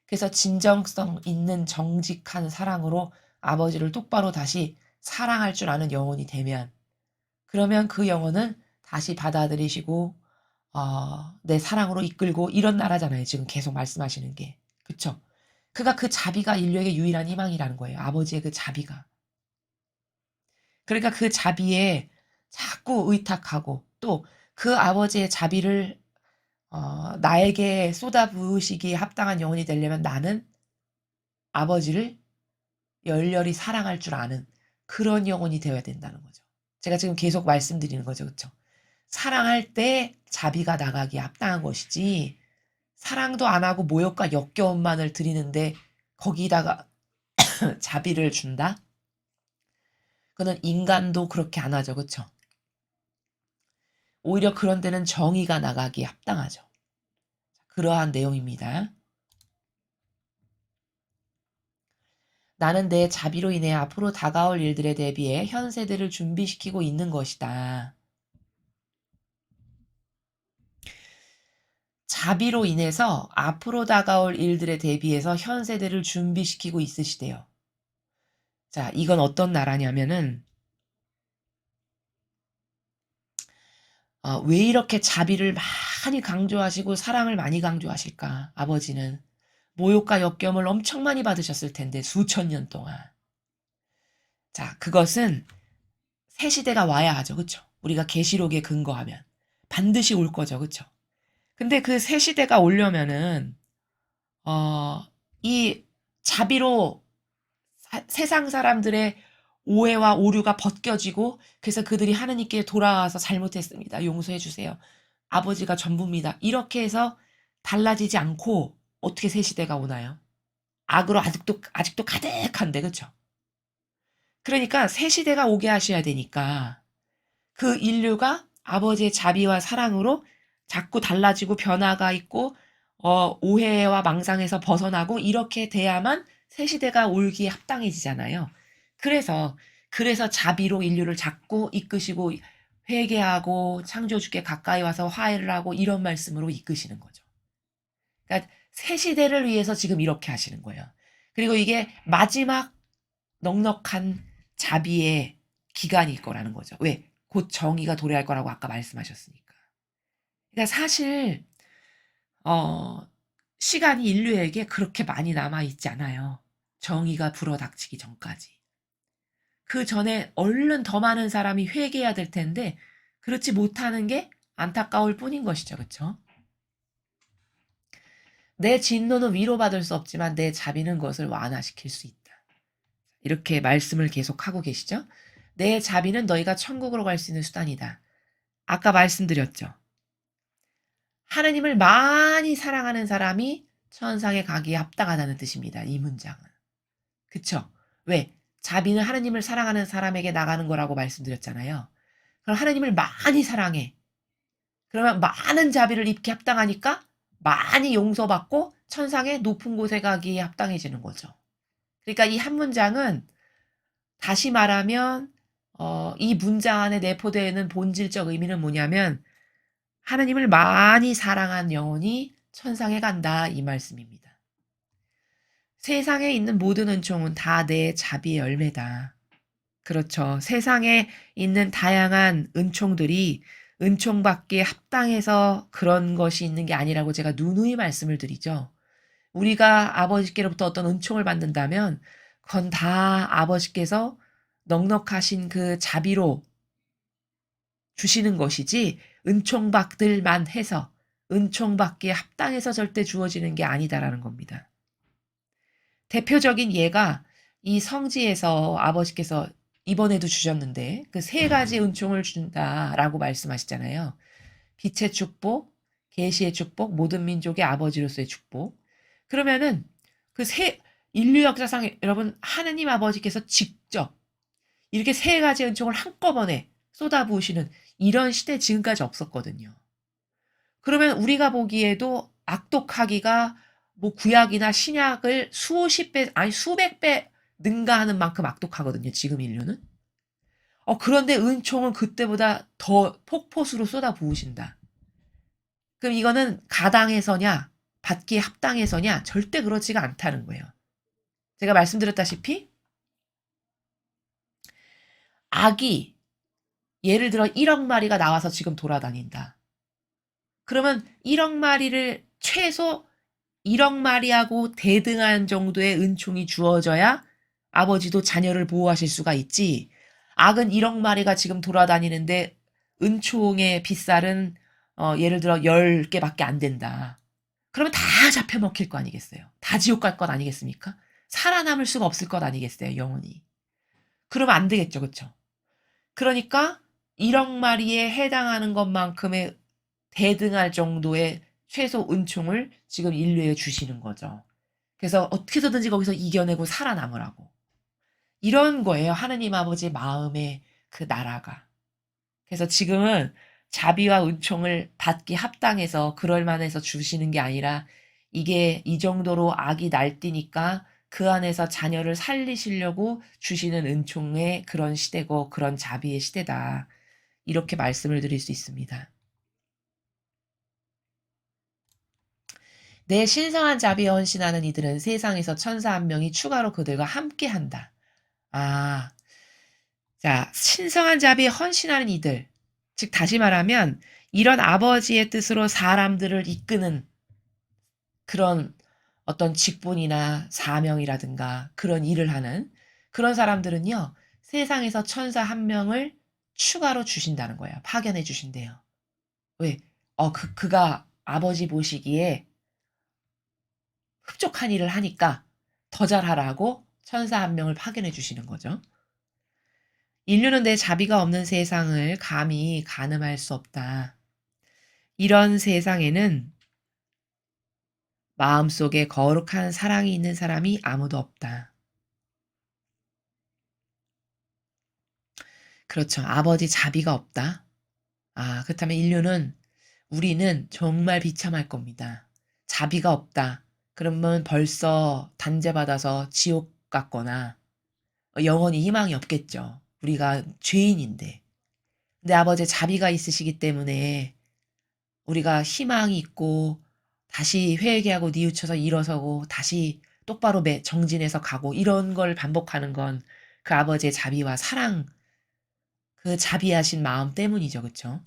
그래서 진정성 있는 정직한 사랑으로 아버지를 똑바로 다시 사랑할 줄 아는 영혼이 되면 그러면 그 영혼은 다시 받아들이시고 내 사랑으로 이끌고 이런 나라잖아요. 지금 계속 말씀하시는 게. 그쵸? 그가 그 자비가 인류에게 유일한 희망이라는 거예요. 아버지의 그 자비가. 그러니까 그 자비에 자꾸 의탁하고 또 그 아버지의 자비를 나에게 쏟아부으시기에 합당한 영혼이 되려면 나는 아버지를 열렬히 사랑할 줄 아는 그런 영혼이 되어야 된다는 거죠. 제가 지금 계속 말씀드리는 거죠. 그렇죠? 사랑할 때 자비가 나가기에 합당한 것이지 사랑도 안 하고 모욕과 역겨움만을 드리는데 거기다가 자비를 준다? 그거는 인간도 그렇게 안 하죠. 그렇죠? 오히려 그런 데는 정의가 나가기에 합당하죠. 그러한 내용입니다. 나는 내 자비로 인해 앞으로 다가올 일들에 대비해 현 세대를 준비시키고 있는 것이다. 자비로 인해서 앞으로 다가올 일들에 대비해서 현 세대를 준비시키고 있으시대요. 자, 이건 어떤 나라냐면은 왜 이렇게 자비를 많이 강조하시고 사랑을 많이 강조하실까? 아버지는 모욕과 역경을 엄청 많이 받으셨을 텐데 수천 년 동안. 자, 그것은 새 시대가 와야 하죠. 그렇죠? 우리가 계시록에 근거하면 반드시 올 거죠. 그렇죠? 근데 그 새 시대가 오려면은 이 자비로 세상 사람들의 오해와 오류가 벗겨지고 그래서 그들이 하느님께 돌아와서 잘못했습니다. 용서해 주세요. 아버지가 전부입니다. 이렇게 해서 달라지지 않고 어떻게 새 시대가 오나요? 악으로 아직도 가득한데 그렇죠? 그러니까 새 시대가 오게 하셔야 되니까 그 인류가 아버지의 자비와 사랑으로 자꾸 달라지고 변화가 있고 오해와 망상에서 벗어나고 이렇게 돼야만 새 시대가 올기에 합당해지잖아요. 그래서 자비로 인류를 자꾸 이끄시고 회개하고 창조주께 가까이 와서 화해를 하고 이런 말씀으로 이끄시는 거죠. 그러니까 새 시대를 위해서 지금 이렇게 하시는 거예요. 그리고 이게 마지막 넉넉한 자비의 기간일 거라는 거죠. 왜? 곧 정의가 도래할 거라고 아까 말씀하셨으니까. 그러니까 사실 어 시간이 인류에게 그렇게 많이 남아 있지 않아요. 정의가 불어닥치기 전까지. 그 전에 얼른 더 많은 사람이 회개해야 될 텐데 그렇지 못하는 게 안타까울 뿐인 것이죠. 그렇죠? 내 진노는 위로받을 수 없지만 내 자비는 것을 완화시킬 수 있다. 이렇게 말씀을 계속하고 계시죠? 내 자비는 너희가 천국으로 갈 수 있는 수단이다. 아까 말씀드렸죠. 하느님을 많이 사랑하는 사람이 천상에 가기에 합당하다는 뜻입니다. 이 문장은. 그쵸? 왜? 자비는 하느님을 사랑하는 사람에게 나가는 거라고 말씀드렸잖아요. 그럼 하느님을 많이 사랑해. 그러면 많은 자비를 입기 합당하니까 많이 용서받고 천상의 높은 곳에 가기에 합당해지는 거죠. 그러니까 이 한 문장은 다시 말하면 이 문장 안에 내포되어 있는 본질적 의미는 뭐냐면 하느님을 많이 사랑한 영혼이 천상에 간다 이 말씀입니다. 세상에 있는 모든 은총은 다 내 자비의 열매다. 그렇죠. 세상에 있는 다양한 은총들이 은총받기에 합당해서 그런 것이 있는 게 아니라고 제가 누누이 말씀을 드리죠. 우리가 아버지께로부터 어떤 은총을 받는다면 그건 다 아버지께서 넉넉하신 그 자비로 주시는 것이지 은총받들만 해서 은총받기에 합당해서 절대 주어지는 게 아니다라는 겁니다. 대표적인 예가 이 성지에서 아버지께서 이번에도 주셨는데 그 세 가지 은총을 준다라고 말씀하시잖아요. 빛의 축복, 계시의 축복, 모든 민족의 아버지로서의 축복. 그러면은 그 인류 역사상 여러분 하느님 아버지께서 직접 이렇게 세 가지 은총을 한꺼번에 쏟아부으시는 이런 시대 지금까지 없었거든요. 그러면 우리가 보기에도 악독하기가 뭐 구약이나 신약을 수십 배 아니 수백 배 능가하는 만큼 악독하거든요, 지금 인류는. 그런데 은총은 그때보다 더 폭포수로 쏟아부으신다. 그럼 이거는 가당해서냐, 받기에 합당해서냐, 절대 그렇지가 않다는 거예요. 제가 말씀드렸다시피 악이 예를 들어 1억 마리가 나와서 지금 돌아다닌다. 그러면 1억 마리를 최소 1억 마리하고 대등한 정도의 은총이 주어져야 아버지도 자녀를 보호하실 수가 있지. 악은 1억 마리가 지금 돌아다니는데 은총의 빗살은 예를 들어 10개밖에 안 된다. 그러면 다 잡혀먹힐 거 아니겠어요. 다 지옥 갈 것 아니겠습니까? 살아남을 수가 없을 것 아니겠어요, 영원히. 그러면 안 되겠죠, 그쵸? 그러니까 1억 마리에 해당하는 것만큼의 대등할 정도의 최소 은총을 지금 인류에 주시는 거죠. 그래서 어떻게 해서든지 거기서 이겨내고 살아남으라고. 이런 거예요. 하느님 아버지의 마음의 그 나라가. 그래서 지금은 자비와 은총을 받기 합당해서 그럴 만해서 주시는 게 아니라 이게 이 정도로 악이 날뛰니까 그 안에서 자녀를 살리시려고 주시는 은총의 그런 시대고 그런 자비의 시대다. 이렇게 말씀을 드릴 수 있습니다. 내 신성한 자비에 헌신하는 이들은 세상에서 천사 한 명이 추가로 그들과 함께한다. 아, 자, 신성한 자비에 헌신하는 이들. 즉 다시 말하면 이런 아버지의 뜻으로 사람들을 이끄는 그런 어떤 직분이나 사명이라든가 그런 일을 하는 그런 사람들은요. 세상에서 천사 한 명을 추가로 주신다는 거예요. 파견해 주신대요. 왜? 그가 아버지 보시기에 흡족한 일을 하니까 더 잘하라고 천사 한 명을 파견해 주시는 거죠. 인류는 내 자비가 없는 세상을 감히 가늠할 수 없다. 이런 세상에는 마음속에 거룩한 사랑이 있는 사람이 아무도 없다. 그렇죠. 아버지 자비가 없다. 그렇다면 우리는 정말 비참할 겁니다. 자비가 없다. 그러면 벌써 단죄받아서 지옥 갔거나 영원히 희망이 없겠죠. 우리가 죄인인데. 근데 아버지의 자비가 있으시기 때문에 우리가 희망이 있고 다시 회개하고 뉘우쳐서 일어서고 다시 똑바로 정진해서 가고 이런 걸 반복하는 건 그 아버지의 자비와 사랑, 그 자비하신 마음 때문이죠. 그쵸?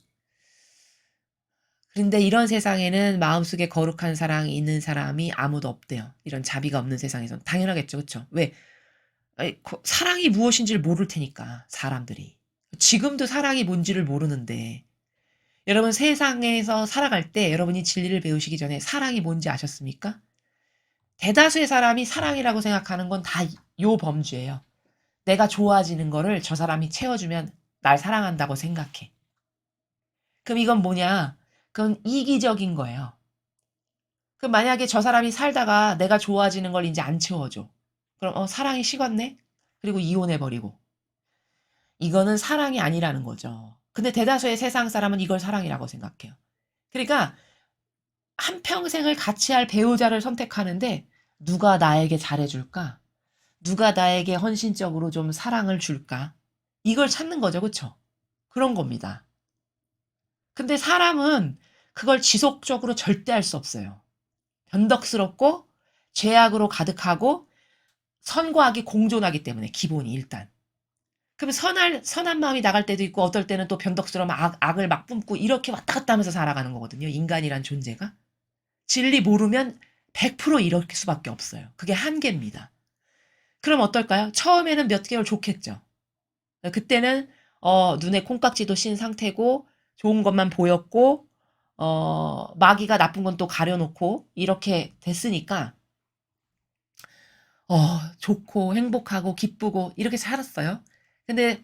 그런데 이런 세상에는 마음속에 거룩한 사랑이 있는 사람이 아무도 없대요. 이런 자비가 없는 세상에선. 당연하겠죠. 그쵸? 왜? 사랑이 무엇인지를 모를 테니까, 사람들이. 지금도 사랑이 뭔지를 모르는데, 여러분 세상에서 살아갈 때 여러분이 진리를 배우시기 전에 사랑이 뭔지 아셨습니까? 대다수의 사람이 사랑이라고 생각하는 건 다 요 범주예요. 내가 좋아지는 거를 저 사람이 채워주면 날 사랑한다고 생각해. 그럼 이건 뭐냐? 그건 이기적인 거예요. 그럼 만약에 저 사람이 살다가 내가 좋아지는 걸 이제 안 채워줘. 그럼 사랑이 식었네? 그리고 이혼해버리고. 이거는 사랑이 아니라는 거죠. 근데 대다수의 세상 사람은 이걸 사랑이라고 생각해요. 그러니까 한평생을 같이 할 배우자를 선택하는데 누가 나에게 잘해줄까? 누가 나에게 헌신적으로 좀 사랑을 줄까? 이걸 찾는 거죠. 그쵸? 그런 겁니다. 근데 사람은 그걸 지속적으로 절대 할 수 없어요. 변덕스럽고 죄악으로 가득하고 선과 악이 공존하기 때문에 기본이 일단. 그럼 선한 마음이 나갈 때도 있고 어떨 때는 또 변덕스러운 악을 막 뿜고 이렇게 왔다 갔다 하면서 살아가는 거거든요. 인간이란 존재가. 진리 모르면 100% 이럴 수밖에 없어요. 그게 한계입니다. 그럼 어떨까요? 처음에는 몇 개월 좋겠죠. 그때는 눈에 콩깍지도 씌인 상태고 좋은 것만 보였고 마귀가 나쁜 건 또 가려놓고 이렇게 됐으니까 좋고 행복하고 기쁘고 이렇게 살았어요. 근데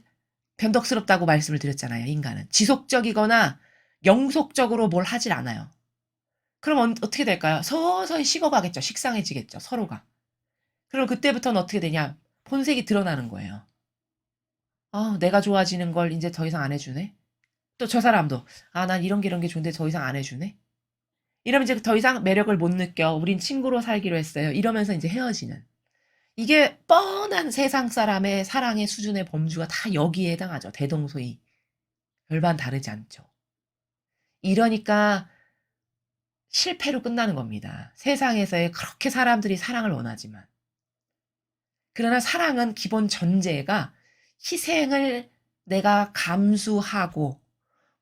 변덕스럽다고 말씀을 드렸잖아요. 인간은 지속적이거나 영속적으로 뭘 하질 않아요. 그럼 어떻게 될까요? 서서히 식어가겠죠. 식상해지겠죠. 서로가. 그럼 그때부터는 어떻게 되냐? 본색이 드러나는 거예요. 내가 좋아지는 걸 이제 더 이상 안 해주네. 또 저 사람도 난 이런 게 좋은데 더 이상 안 해주네. 이러면 이제 더 이상 매력을 못 느껴. 우린 친구로 살기로 했어요. 이러면서 이제 헤어지는. 이게 뻔한 세상 사람의 사랑의 수준의 범주가 다 여기에 해당하죠. 대동소이. 별반 다르지 않죠. 이러니까 실패로 끝나는 겁니다. 세상에서의 그렇게 사람들이 사랑을 원하지만. 그러나 사랑은 기본 전제가 희생을 내가 감수하고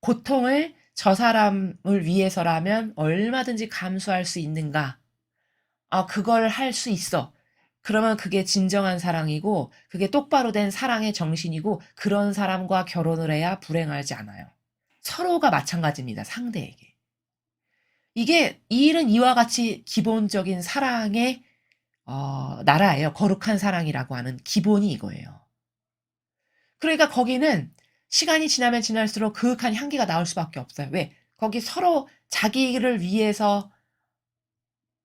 고통을 저 사람을 위해서라면 얼마든지 감수할 수 있는가? 그걸 할 수 있어. 그러면 그게 진정한 사랑이고 그게 똑바로 된 사랑의 정신이고 그런 사람과 결혼을 해야 불행하지 않아요. 서로가 마찬가지입니다. 상대에게. 이 일은 이와 같이 기본적인 사랑의 나라예요. 거룩한 사랑이라고 하는 기본이 이거예요. 그러니까 거기는 시간이 지나면 지날수록 그윽한 향기가 나올 수밖에 없어요. 왜? 거기 서로 자기를 위해서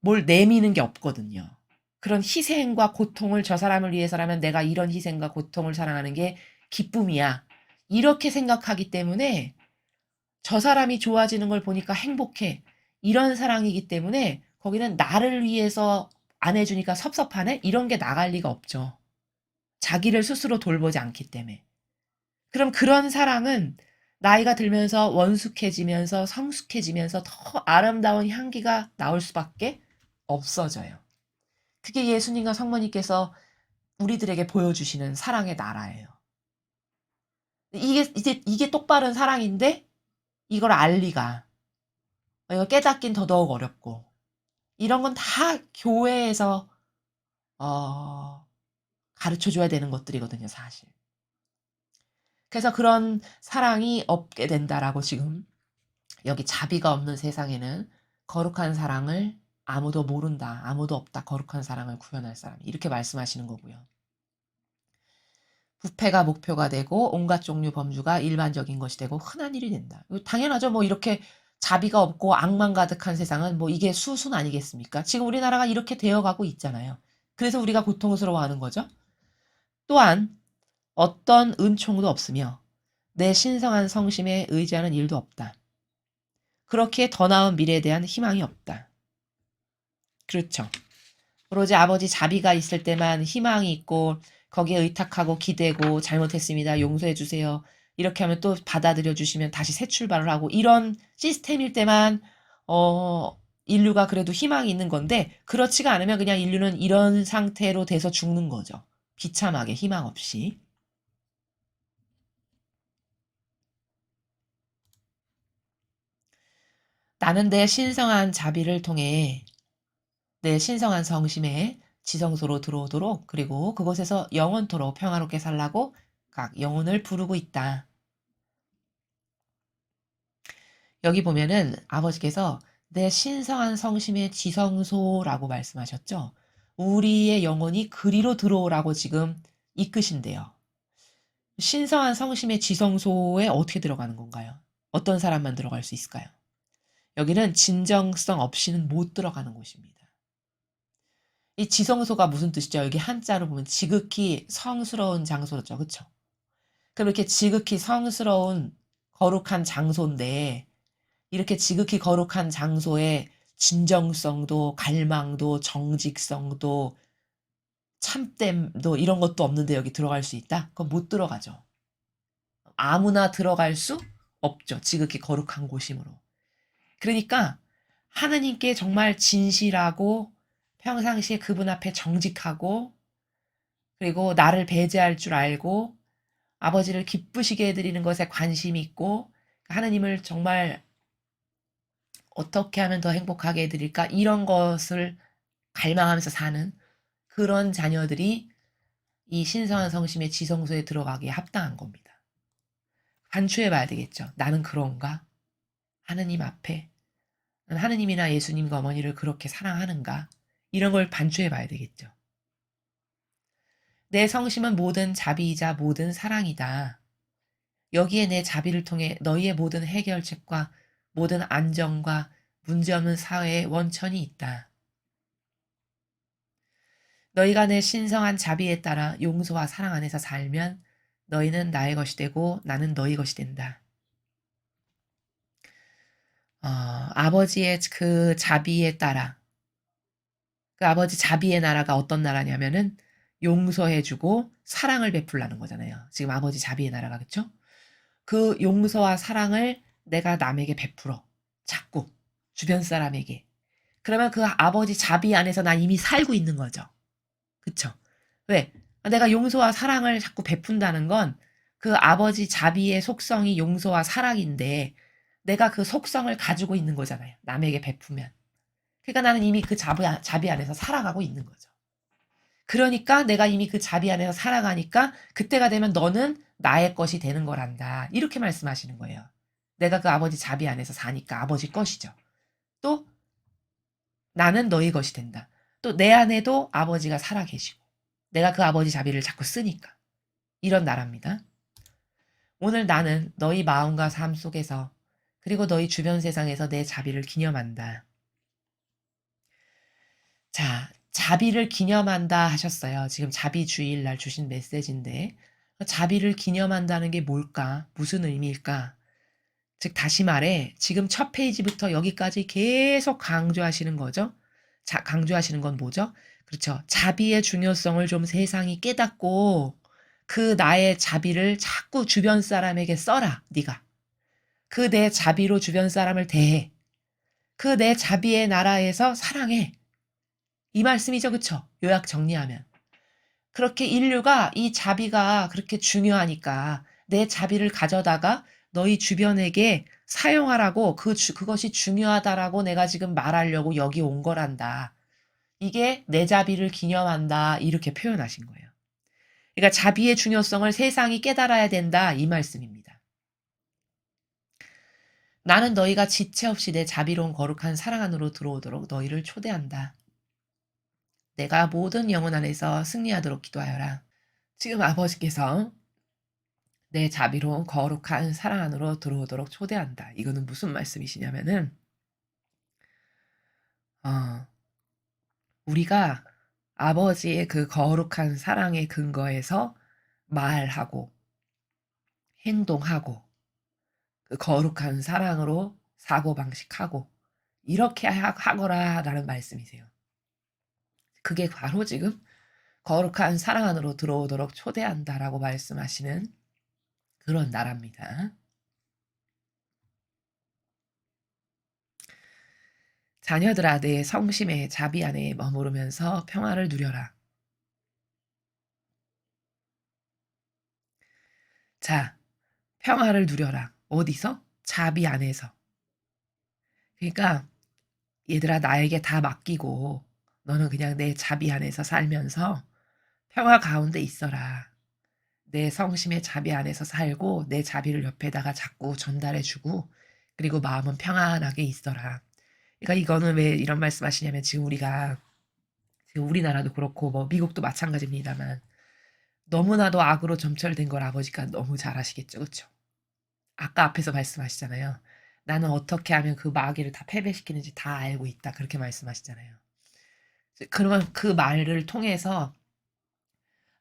뭘 내미는 게 없거든요. 그런 희생과 고통을 저 사람을 위해서라면 내가 이런 희생과 고통을 사랑하는 게 기쁨이야. 이렇게 생각하기 때문에 저 사람이 좋아지는 걸 보니까 행복해. 이런 사랑이기 때문에 거기는 나를 위해서 안 해주니까 섭섭하네? 이런 게 나갈 리가 없죠. 자기를 스스로 돌보지 않기 때문에. 그럼 그런 사랑은 나이가 들면서 원숙해지면서 성숙해지면서 더 아름다운 향기가 나올 수밖에 없어져요. 그게 예수님과 성모님께서 우리들에게 보여주시는 사랑의 나라예요. 이게 똑바른 사랑인데 이걸 알리가 이거 깨닫긴 더더욱 어렵고 이런 건 다 교회에서 가르쳐 줘야 되는 것들이거든요, 사실. 그래서 그런 사랑이 없게 된다라고 지금 여기 자비가 없는 세상에는 거룩한 사랑을 아무도 모른다. 아무도 없다. 거룩한 사랑을 구현할 사람. 이렇게 말씀하시는 거고요. 부패가 목표가 되고 온갖 종류 범주가 일반적인 것이 되고 흔한 일이 된다. 당연하죠. 뭐 이렇게 자비가 없고 악만 가득한 세상은 뭐 이게 수순 아니겠습니까? 지금 우리나라가 이렇게 되어가고 있잖아요. 그래서 우리가 고통스러워하는 거죠. 또한 어떤 은총도 없으며 내 신성한 성심에 의지하는 일도 없다. 그렇기에 더 나은 미래에 대한 희망이 없다. 그렇죠. 오로지 아버지 자비가 있을 때만 희망이 있고 거기에 의탁하고 기대고 잘못했습니다. 용서해 주세요. 이렇게 하면 또 받아들여 주시면 다시 새 출발을 하고 이런 시스템일 때만 인류가 그래도 희망이 있는 건데 그렇지가 않으면 그냥 인류는 이런 상태로 돼서 죽는 거죠. 비참하게 희망 없이. 나는 내 신성한 자비를 통해 내 신성한 성심에 지성소로 들어오도록 그리고 그곳에서 영원토록 평화롭게 살라고 각 영혼을 부르고 있다. 여기 보면은 아버지께서 내 신성한 성심의 지성소라고 말씀하셨죠. 우리의 영혼이 그리로 들어오라고 지금 이끄신대요. 신성한 성심의 지성소에 어떻게 들어가는 건가요? 어떤 사람만 들어갈 수 있을까요? 여기는 진정성 없이는 못 들어가는 곳입니다. 이 지성소가 무슨 뜻이죠? 여기 한자로 보면 지극히 성스러운 장소죠. 그쵸? 그럼 이렇게 지극히 성스러운 거룩한 장소인데 이렇게 지극히 거룩한 장소에 진정성도 갈망도 정직성도 참됨도 이런 것도 없는데 여기 들어갈 수 있다? 그건 못 들어가죠. 아무나 들어갈 수 없죠. 지극히 거룩한 곳이므로. 그러니까 하느님께 정말 진실하고 평상시에 그분 앞에 정직하고 그리고 나를 배제할 줄 알고 아버지를 기쁘시게 해드리는 것에 관심이 있고 하느님을 정말 어떻게 하면 더 행복하게 해드릴까 이런 것을 갈망하면서 사는 그런 자녀들이 이 신성한 성심의 지성소에 들어가기에 합당한 겁니다. 반추해 봐야 되겠죠. 나는 그런가? 하느님 앞에 하느님이나 예수님과 어머니를 그렇게 사랑하는가? 이런 걸 반추해 봐야 되겠죠. 내 성심은 모든 자비이자 모든 사랑이다. 여기에 내 자비를 통해 너희의 모든 해결책과 모든 안정과 문제없는 사회의 원천이 있다. 너희가 내 신성한 자비에 따라 용서와 사랑 안에서 살면 너희는 나의 것이 되고 나는 너희 것이 된다. 아버지의 그 자비에 따라, 그 아버지 자비의 나라가 어떤 나라냐면은 용서해주고 사랑을 베풀라는 거잖아요. 지금 아버지 자비의 나라가, 그쵸? 그 용서와 사랑을 내가 남에게 베풀어. 자꾸 주변 사람에게. 그러면 그 아버지 자비 안에서 난 이미 살고 있는 거죠. 그쵸? 왜? 내가 용서와 사랑을 자꾸 베푼다는 건 그 아버지 자비의 속성이 용서와 사랑인데 내가 그 속성을 가지고 있는 거잖아요. 남에게 베푸면. 그러니까 나는 이미 그 자비 안에서 살아가고 있는 거죠. 그러니까 내가 이미 그 자비 안에서 살아가니까 그때가 되면 너는 나의 것이 되는 거란다. 이렇게 말씀하시는 거예요. 내가 그 아버지 자비 안에서 사니까 아버지 것이죠. 또 나는 너희 것이 된다. 또 내 안에도 아버지가 살아 계시고 내가 그 아버지 자비를 자꾸 쓰니까 이런 나라입니다. 오늘 나는 너희 마음과 삶 속에서 그리고 너희 주변 세상에서 내 자비를 기념한다. 자, 자비를 기념한다 하셨어요. 지금 자비 주일날 주신 메시지인데 자비를 기념한다는 게 뭘까? 무슨 의미일까? 즉 다시 말해 지금 첫 페이지부터 여기까지 계속 강조하시는 거죠. 자, 강조하시는 건 뭐죠? 그렇죠. 자비의 중요성을 좀 세상이 깨닫고 그 나의 자비를 자꾸 주변 사람에게 써라. 네가. 그 내 자비로 주변 사람을 대해. 그 내 자비의 나라에서 사랑해. 이 말씀이죠. 그쵸? 요약 정리하면. 그렇게 인류가 이 자비가 그렇게 중요하니까 내 자비를 가져다가 너희 주변에게 사용하라고 그것이 중요하다라고 내가 지금 말하려고 여기 온 거란다. 이게 내 자비를 기념한다. 이렇게 표현하신 거예요. 그러니까 자비의 중요성을 세상이 깨달아야 된다. 이 말씀입니다. 나는 너희가 지체 없이 내 자비로운 거룩한 사랑 안으로 들어오도록 너희를 초대한다. 내가 모든 영혼 안에서 승리하도록 기도하여라. 지금 아버지께서 내 자비로운 거룩한 사랑 안으로 들어오도록 초대한다. 이거는 무슨 말씀이시냐면은 어, 우리가 아버지의 그 거룩한 사랑의 근거에서 말하고 행동하고 그 거룩한 사랑으로 사고방식하고 이렇게 하거라라는 말씀이세요. 그게 바로 지금 거룩한 사랑 안으로 들어오도록 초대한다라고 말씀하시는 그런 나라입니다. 자녀들아 내 성심의 자비 안에 머무르면서 평화를 누려라. 자, 평화를 누려라. 어디서? 자비 안에서. 그러니까 얘들아 나에게 다 맡기고 너는 그냥 내 자비 안에서 살면서 평화 가운데 있어라. 내 성심의 자비 안에서 살고 내 자비를 옆에다가 자꾸 전달해주고 그리고 마음은 평안하게 있어라. 그러니까 이거는 왜 이런 말씀하시냐면 지금 우리가 지금 우리나라도 그렇고 뭐 미국도 마찬가지입니다만 너무나도 악으로 점철된 걸 아버지가 너무 잘 아시겠죠. 그쵸? 아까 앞에서 말씀하시잖아요. 나는 어떻게 하면 그 마귀를 다 패배시키는지 다 알고 있다. 그렇게 말씀하시잖아요. 그러면 그 말을 통해서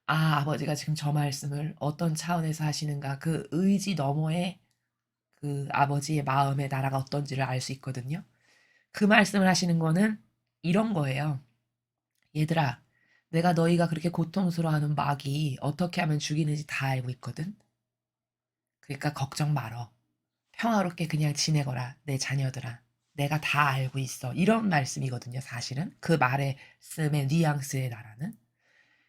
아버지가 지금 저 말씀을 어떤 차원에서 하시는가 그 의지 너머에 그 아버지의 마음의 나라가 어떤지를 알 수 있거든요. 그 말씀을 하시는 거는 이런 거예요. 얘들아, 내가 너희가 그렇게 고통스러워하는 마귀 어떻게 하면 죽이는지 다 알고 있거든. 그러니까 걱정 말어. 평화롭게 그냥 지내거라, 내 자녀들아. 내가 다 알고 있어. 이런 말씀이거든요, 사실은. 그 말씀의 뉘앙스의 나라는.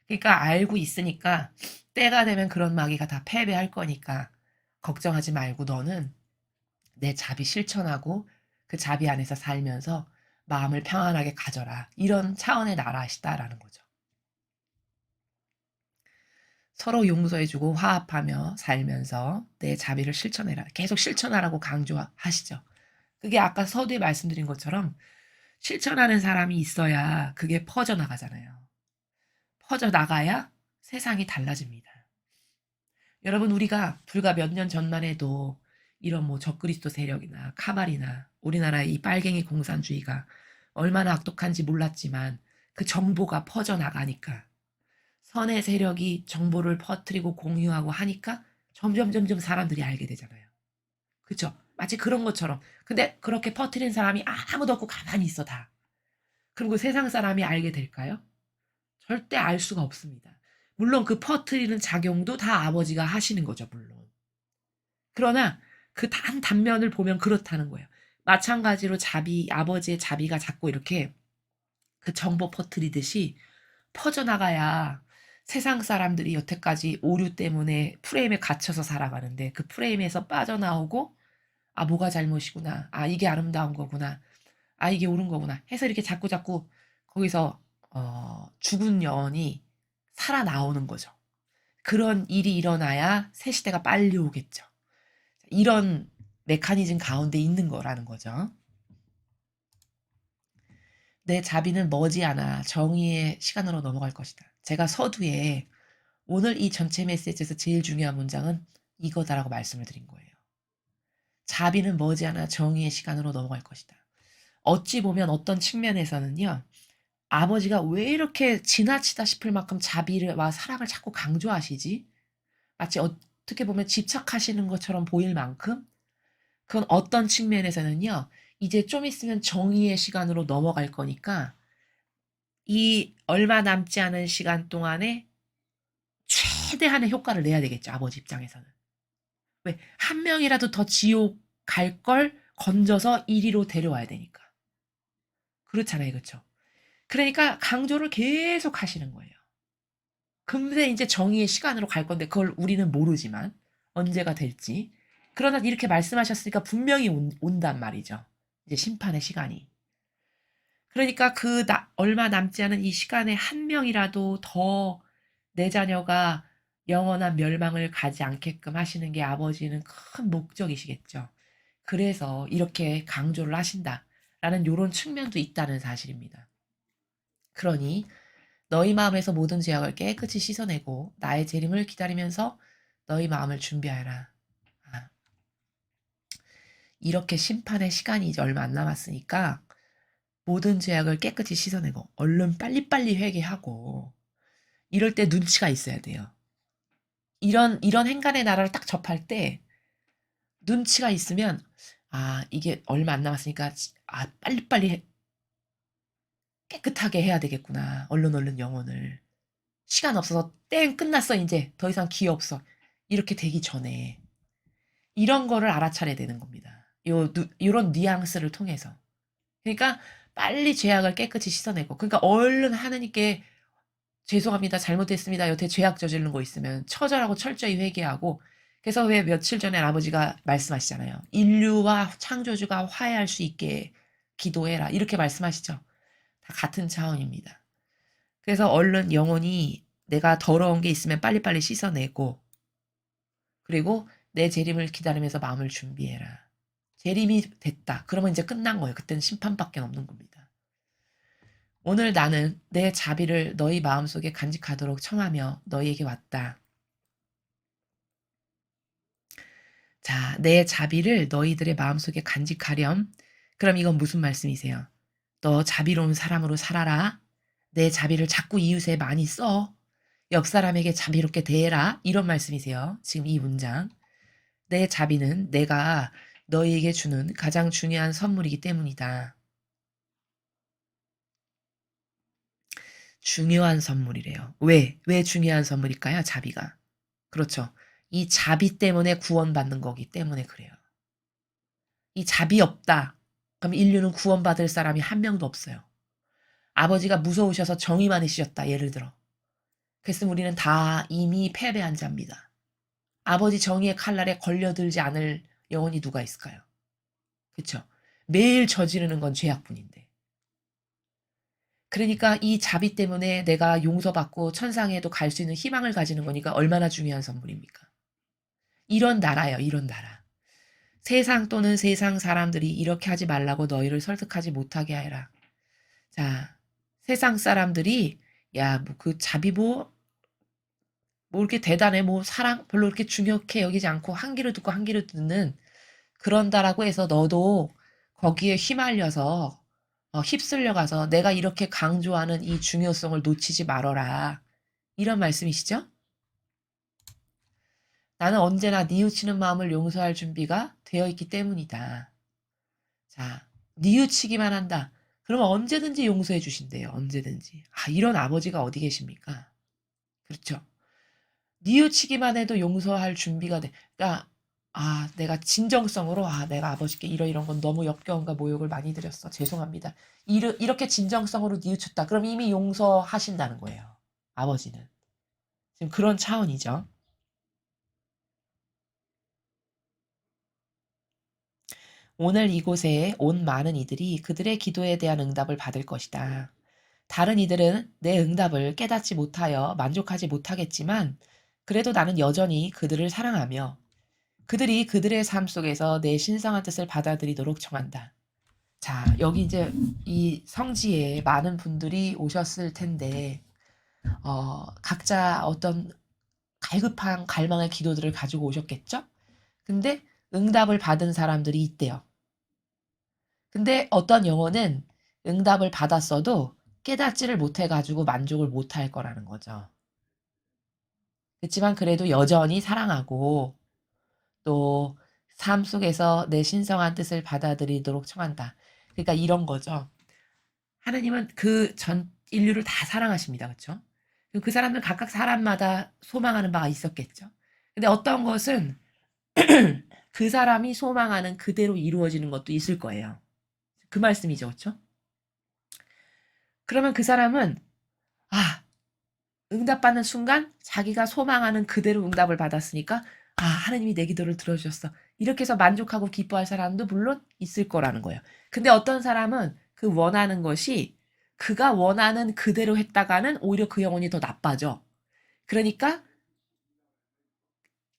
그러니까 알고 있으니까 때가 되면 그런 마귀가 다 패배할 거니까 걱정하지 말고 너는 내 자비 실천하고 그 자비 안에서 살면서 마음을 평안하게 가져라. 이런 차원의 나라시다라는 거죠. 서로 용서해주고 화합하며 살면서 내 자비를 실천해라. 계속 실천하라고 강조하시죠. 그게 아까 서두에 말씀드린 것처럼 실천하는 사람이 있어야 그게 퍼져나가잖아요. 퍼져나가야 세상이 달라집니다. 여러분, 우리가 불과 몇 년 전만 해도 이런 뭐 적그리스도 세력이나 카발이나 우리나라의 이 빨갱이 공산주의가 얼마나 악독한지 몰랐지만 그 정보가 퍼져나가니까 선의 세력이 정보를 퍼뜨리고 공유하고 하니까 점점 사람들이 알게 되잖아요. 그쵸? 마치 그런 것처럼. 근데 그렇게 퍼뜨린 사람이 아무도 없고 가만히 있어 다. 그럼 그 세상 사람이 알게 될까요? 절대 알 수가 없습니다. 물론 그 퍼뜨리는 작용도 다 아버지가 하시는 거죠, 물론. 그러나 그 단면을 보면 그렇다는 거예요. 마찬가지로 아버지의 자비가 자꾸 이렇게 그 정보 퍼뜨리듯이 퍼져나가야 세상 사람들이 여태까지 오류 때문에 프레임에 갇혀서 살아가는데 그 프레임에서 빠져나오고 아, 뭐가 잘못이구나. 아, 이게 아름다운 거구나. 아, 이게 옳은 거구나. 해서 이렇게 자꾸 거기서 죽은 영혼이 살아나오는 거죠. 그런 일이 일어나야 새 시대가 빨리 오겠죠. 이런 메커니즘 가운데 있는 거라는 거죠. 내 자비는 머지않아 정의의 시간으로 넘어갈 것이다. 제가 서두에 오늘 이 전체 메시지에서 제일 중요한 문장은 이거다라고 말씀을 드린 거예요. 자비는 머지않아 정의의 시간으로 넘어갈 것이다. 어찌 보면 어떤 측면에서는요. 아버지가 왜 이렇게 지나치다 싶을 만큼 자비와 사랑을 자꾸 강조하시지? 마치 어떻게 보면 집착하시는 것처럼 보일 만큼 그건 어떤 측면에서는요. 이제 좀 있으면 정의의 시간으로 넘어갈 거니까 이 얼마 남지 않은 시간 동안에 최대한의 효과를 내야 되겠죠. 아버지 입장에서는. 왜? 한 명이라도 더 지옥 갈 걸 건져서 이리로 데려와야 되니까. 그렇잖아요. 그렇죠? 그러니까 강조를 계속 하시는 거예요. 금세 이제 정의의 시간으로 갈 건데 그걸 우리는 모르지만 언제가 될지. 그러나 이렇게 말씀하셨으니까 분명히 온단 말이죠. 이제 심판의 시간이. 그러니까 얼마 남지 않은 이 시간에 한 명이라도 더 내 자녀가 영원한 멸망을 가지 않게끔 하시는 게 아버지는 큰 목적이시겠죠. 그래서 이렇게 강조를 하신다라는 요런 측면도 있다는 사실입니다. 그러니 너희 마음에서 모든 죄악을 깨끗이 씻어내고 나의 재림을 기다리면서 너희 마음을 준비하여라. 아, 이렇게 심판의 시간이 이제 얼마 안 남았으니까 모든 죄악을 깨끗이 씻어내고 얼른 빨리빨리 회개하고 이럴 때 눈치가 있어야 돼요. 이런 행간의 나라를 딱 접할 때 눈치가 있으면 아, 이게 얼마 안 남았으니까 아, 빨리빨리 깨끗하게 해야 되겠구나. 얼른 영혼을. 시간 없어서 땡 끝났어 이제. 더 이상 기회 없어. 이렇게 되기 전에 이런 거를 알아차려야 되는 겁니다. 요런 뉘앙스를 통해서. 그러니까 빨리 죄악을 깨끗이 씻어내고 그러니까 얼른 하느님께 죄송합니다. 잘못했습니다. 여태 죄악 저지른 거 있으면 처절하고 철저히 회개하고 그래서 왜 며칠 전에 아버지가 말씀하시잖아요. 인류와 창조주가 화해할 수 있게 기도해라. 이렇게 말씀하시죠. 다 같은 차원입니다. 그래서 얼른 영혼이 내가 더러운 게 있으면 빨리빨리 씻어내고 그리고 내 재림을 기다리면서 마음을 준비해라. 재림이 됐다. 그러면 이제 끝난 거예요. 그때는 심판밖에 없는 겁니다. 오늘 나는 내 자비를 너희 마음속에 간직하도록 청하며 너희에게 왔다. 자, 내 자비를 너희들의 마음속에 간직하렴. 그럼 이건 무슨 말씀이세요? 너 자비로운 사람으로 살아라. 내 자비를 자꾸 이웃에 많이 써. 옆 사람에게 자비롭게 대해라. 이런 말씀이세요. 지금 이 문장. 내 자비는 내가 너희에게 주는 가장 중요한 선물이기 때문이다. 중요한 선물이래요. 왜 중요한 선물일까요? 자비가. 그렇죠. 이 자비 때문에 구원받는 거기 때문에 그래요. 이 자비 없다. 그럼 인류는 구원받을 사람이 한 명도 없어요. 아버지가 무서우셔서 정의만 해주셨다. 예를 들어. 그랬으면 우리는 다 이미 패배한 자입니다. 아버지 정의의 칼날에 걸려들지 않을 영혼이 누가 있을까요? 그렇죠? 매일 저지르는 건 죄악뿐인데. 그러니까 이 자비 때문에 내가 용서받고 천상에도 갈 수 있는 희망을 가지는 거니까 얼마나 중요한 선물입니까? 이런 나라예요. 이런 나라. 세상 또는 세상 사람들이 이렇게 하지 말라고 너희를 설득하지 못하게 하라. 자, 세상 사람들이 야, 뭐 그 자비 뭐 뭐 이렇게 대단해, 뭐 사랑 별로 그렇게 중요하게 여기지 않고 한 귀로 듣고 한 귀로 듣는 그런다라고 해서 너도 거기에 휘말려서 휩쓸려 가서 내가 이렇게 강조하는 이 중요성을 놓치지 말어라. 이런 말씀이시죠? 나는 언제나 뉘우치는 마음을 용서할 준비가 되어 있기 때문이다. 자, 뉘우치기만 한다. 그러면 언제든지 용서해 주신대요. 언제든지. 아, 이런 아버지가 어디 계십니까? 그렇죠. 뉘우치기만 해도 용서할 준비가 돼. 그러니까 내가 진정성으로 내가 아버지께 이런 건 너무 역겨움과 모욕을 많이 드렸어. 죄송합니다. 이렇게 진정성으로 뉘우쳤다. 그럼 이미 용서하신다는 거예요. 아버지는. 지금 그런 차원이죠. 오늘 이곳에 온 많은 이들이 그들의 기도에 대한 응답을 받을 것이다. 다른 이들은 내 응답을 깨닫지 못하여 만족하지 못하겠지만 그래도 나는 여전히 그들을 사랑하며 그들이 그들의 삶 속에서 내 신성한 뜻을 받아들이도록 청한다. 자, 여기 이제 이 성지에 많은 분들이 오셨을 텐데, 각자 어떤 갈급한 갈망의 기도들을 가지고 오셨겠죠? 근데 응답을 받은 사람들이 있대요. 근데 어떤 영혼은 응답을 받았어도 깨닫지를 못해가지고 만족을 못할 거라는 거죠. 그렇지만 그래도 여전히 사랑하고 또 삶 속에서 내 신성한 뜻을 받아들이도록 청한다. 그러니까 이런 거죠. 하느님은 그 전 인류를 다 사랑하십니다. 그렇죠? 그 사람들 각각 사람마다 소망하는 바가 있었겠죠. 근데 어떤 것은 그 사람이 소망하는 그대로 이루어지는 것도 있을 거예요. 그 말씀이죠. 그렇죠? 그러면 그 사람은 응답받는 순간 자기가 소망하는 그대로 응답을 받았으니까 하느님이 내 기도를 들어주셨어. 이렇게 해서 만족하고 기뻐할 사람도 물론 있을 거라는 거예요. 근데 어떤 사람은 그 원하는 것이 그가 원하는 그대로 했다가는 오히려 그 영혼이 더 나빠져. 그러니까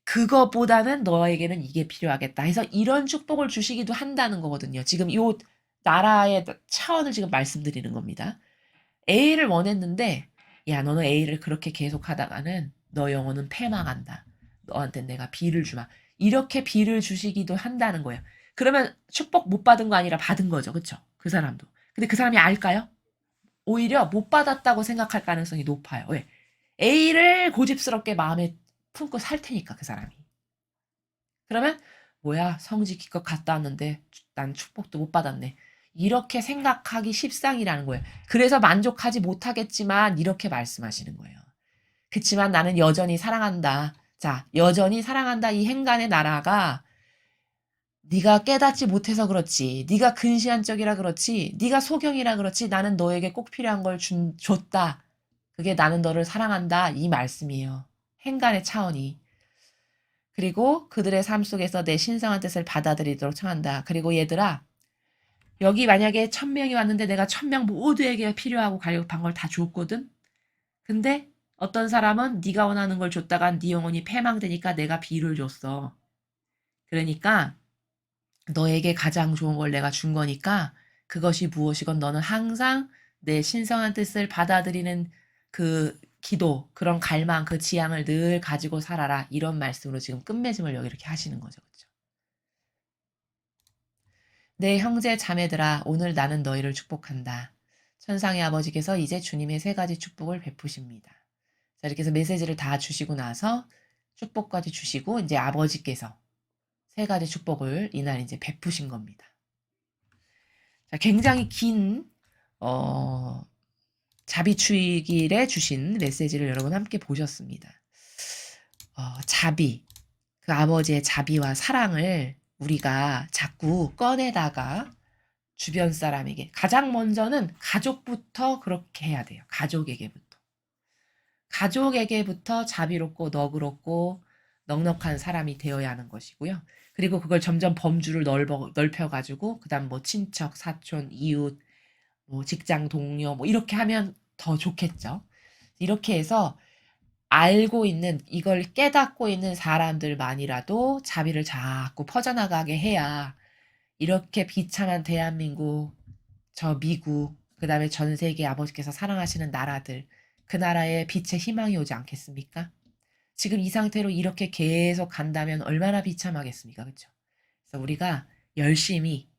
그거보다는 너에게는 이게 필요하겠다 해서 이런 축복을 주시기도 한다는 거거든요. 지금 요 나라의 차원을 지금 말씀드리는 겁니다. A를 원했는데 야 너는 A를 그렇게 계속하다가는 너 영혼은 패망한다. 너한테 내가 B를 주마. 이렇게 B를 주시기도 한다는 거예요. 그러면 축복 못 받은 거 아니라 받은 거죠. 그쵸? 그 사람도. 근데 그 사람이 알까요? 오히려 못 받았다고 생각할 가능성이 높아요. 왜? A를 고집스럽게 마음에 품고 살 테니까 그 사람이. 그러면 뭐야 성지 기껏 갔다 왔는데 난 축복도 못 받았네. 이렇게 생각하기 십상이라는 거예요. 그래서 만족하지 못하겠지만 이렇게 말씀하시는 거예요. 그치만 나는 여전히 사랑한다. 자, 여전히 사랑한다. 이 행간의 나라가 네가 깨닫지 못해서 그렇지. 네가 근시안적이라 그렇지. 네가 소경이라 그렇지. 나는 너에게 꼭 필요한 걸 줬다. 그게 나는 너를 사랑한다. 이 말씀이에요. 행간의 차원이. 그리고 그들의 삶 속에서 내 신성한 뜻을 받아들이도록 청한다. 그리고 얘들아, 여기 만약에 1000명이 왔는데 내가 1000명 모두에게 필요하고 갈급한 걸 다 줬거든? 근데 어떤 사람은 네가 원하는 걸 줬다가 네 영혼이 패망되니까 내가 B를 줬어. 그러니까 너에게 가장 좋은 걸 내가 준 거니까 그것이 무엇이건 너는 항상 내 신성한 뜻을 받아들이는 그 기도, 그런 갈망, 그 지향을 늘 가지고 살아라. 이런 말씀으로 지금 끝맺음을 여기 이렇게 하시는 거죠. 그렇죠? 내 형제 자매들아 오늘 나는 너희를 축복한다. 천상의 아버지께서 이제 주님의 세 가지 축복을 베푸십니다. 자, 이렇게 해서 메시지를 다 주시고 나서 축복까지 주시고 이제 아버지께서 세 가지 축복을 이날 이제 베푸신 겁니다. 자, 굉장히 긴 자비추익일에 주신 메시지를 여러분 함께 보셨습니다. 자비, 그 아버지의 자비와 사랑을 우리가 자꾸 꺼내다가 주변 사람에게 가장 먼저는 가족부터 그렇게 해야 돼요. 가족에게부터. 가족에게부터 자비롭고 너그럽고 넉넉한 사람이 되어야 하는 것이고요. 그리고 그걸 점점 범주를 넓혀가지고 그다음 뭐 친척, 사촌, 이웃, 뭐 직장 동료 뭐 이렇게 하면 더 좋겠죠. 이렇게 해서 알고 있는 이걸 깨닫고 있는 사람들만이라도 자비를 자꾸 퍼져나가게 해야 이렇게 비참한 대한민국, 저 미국, 그다음에 전 세계 아버지께서 사랑하시는 나라들, 그 나라에 빛의 희망이 오지 않겠습니까? 지금 이 상태로 이렇게 계속 간다면 얼마나 비참하겠습니까? 그쵸? 그래서 우리가 열심히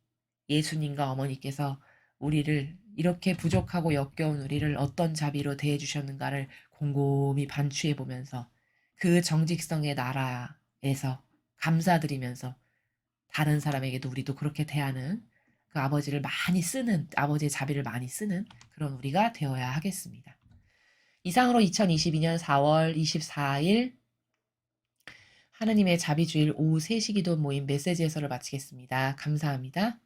예수님과 어머니께서 우리를 이렇게 부족하고 역겨운 우리를 어떤 자비로 대해 주셨는가를 곰곰이 반추해 보면서 그 정직성의 나라에서 감사드리면서 다른 사람에게도 우리도 그렇게 대하는 그 아버지를 많이 쓰는 아버지의 자비를 많이 쓰는 그런 우리가 되어야 하겠습니다. 이상으로 2022년 4월 24일 하느님의 자비주일 오후 3시 기도 모임 메시지 해설을 마치겠습니다. 감사합니다.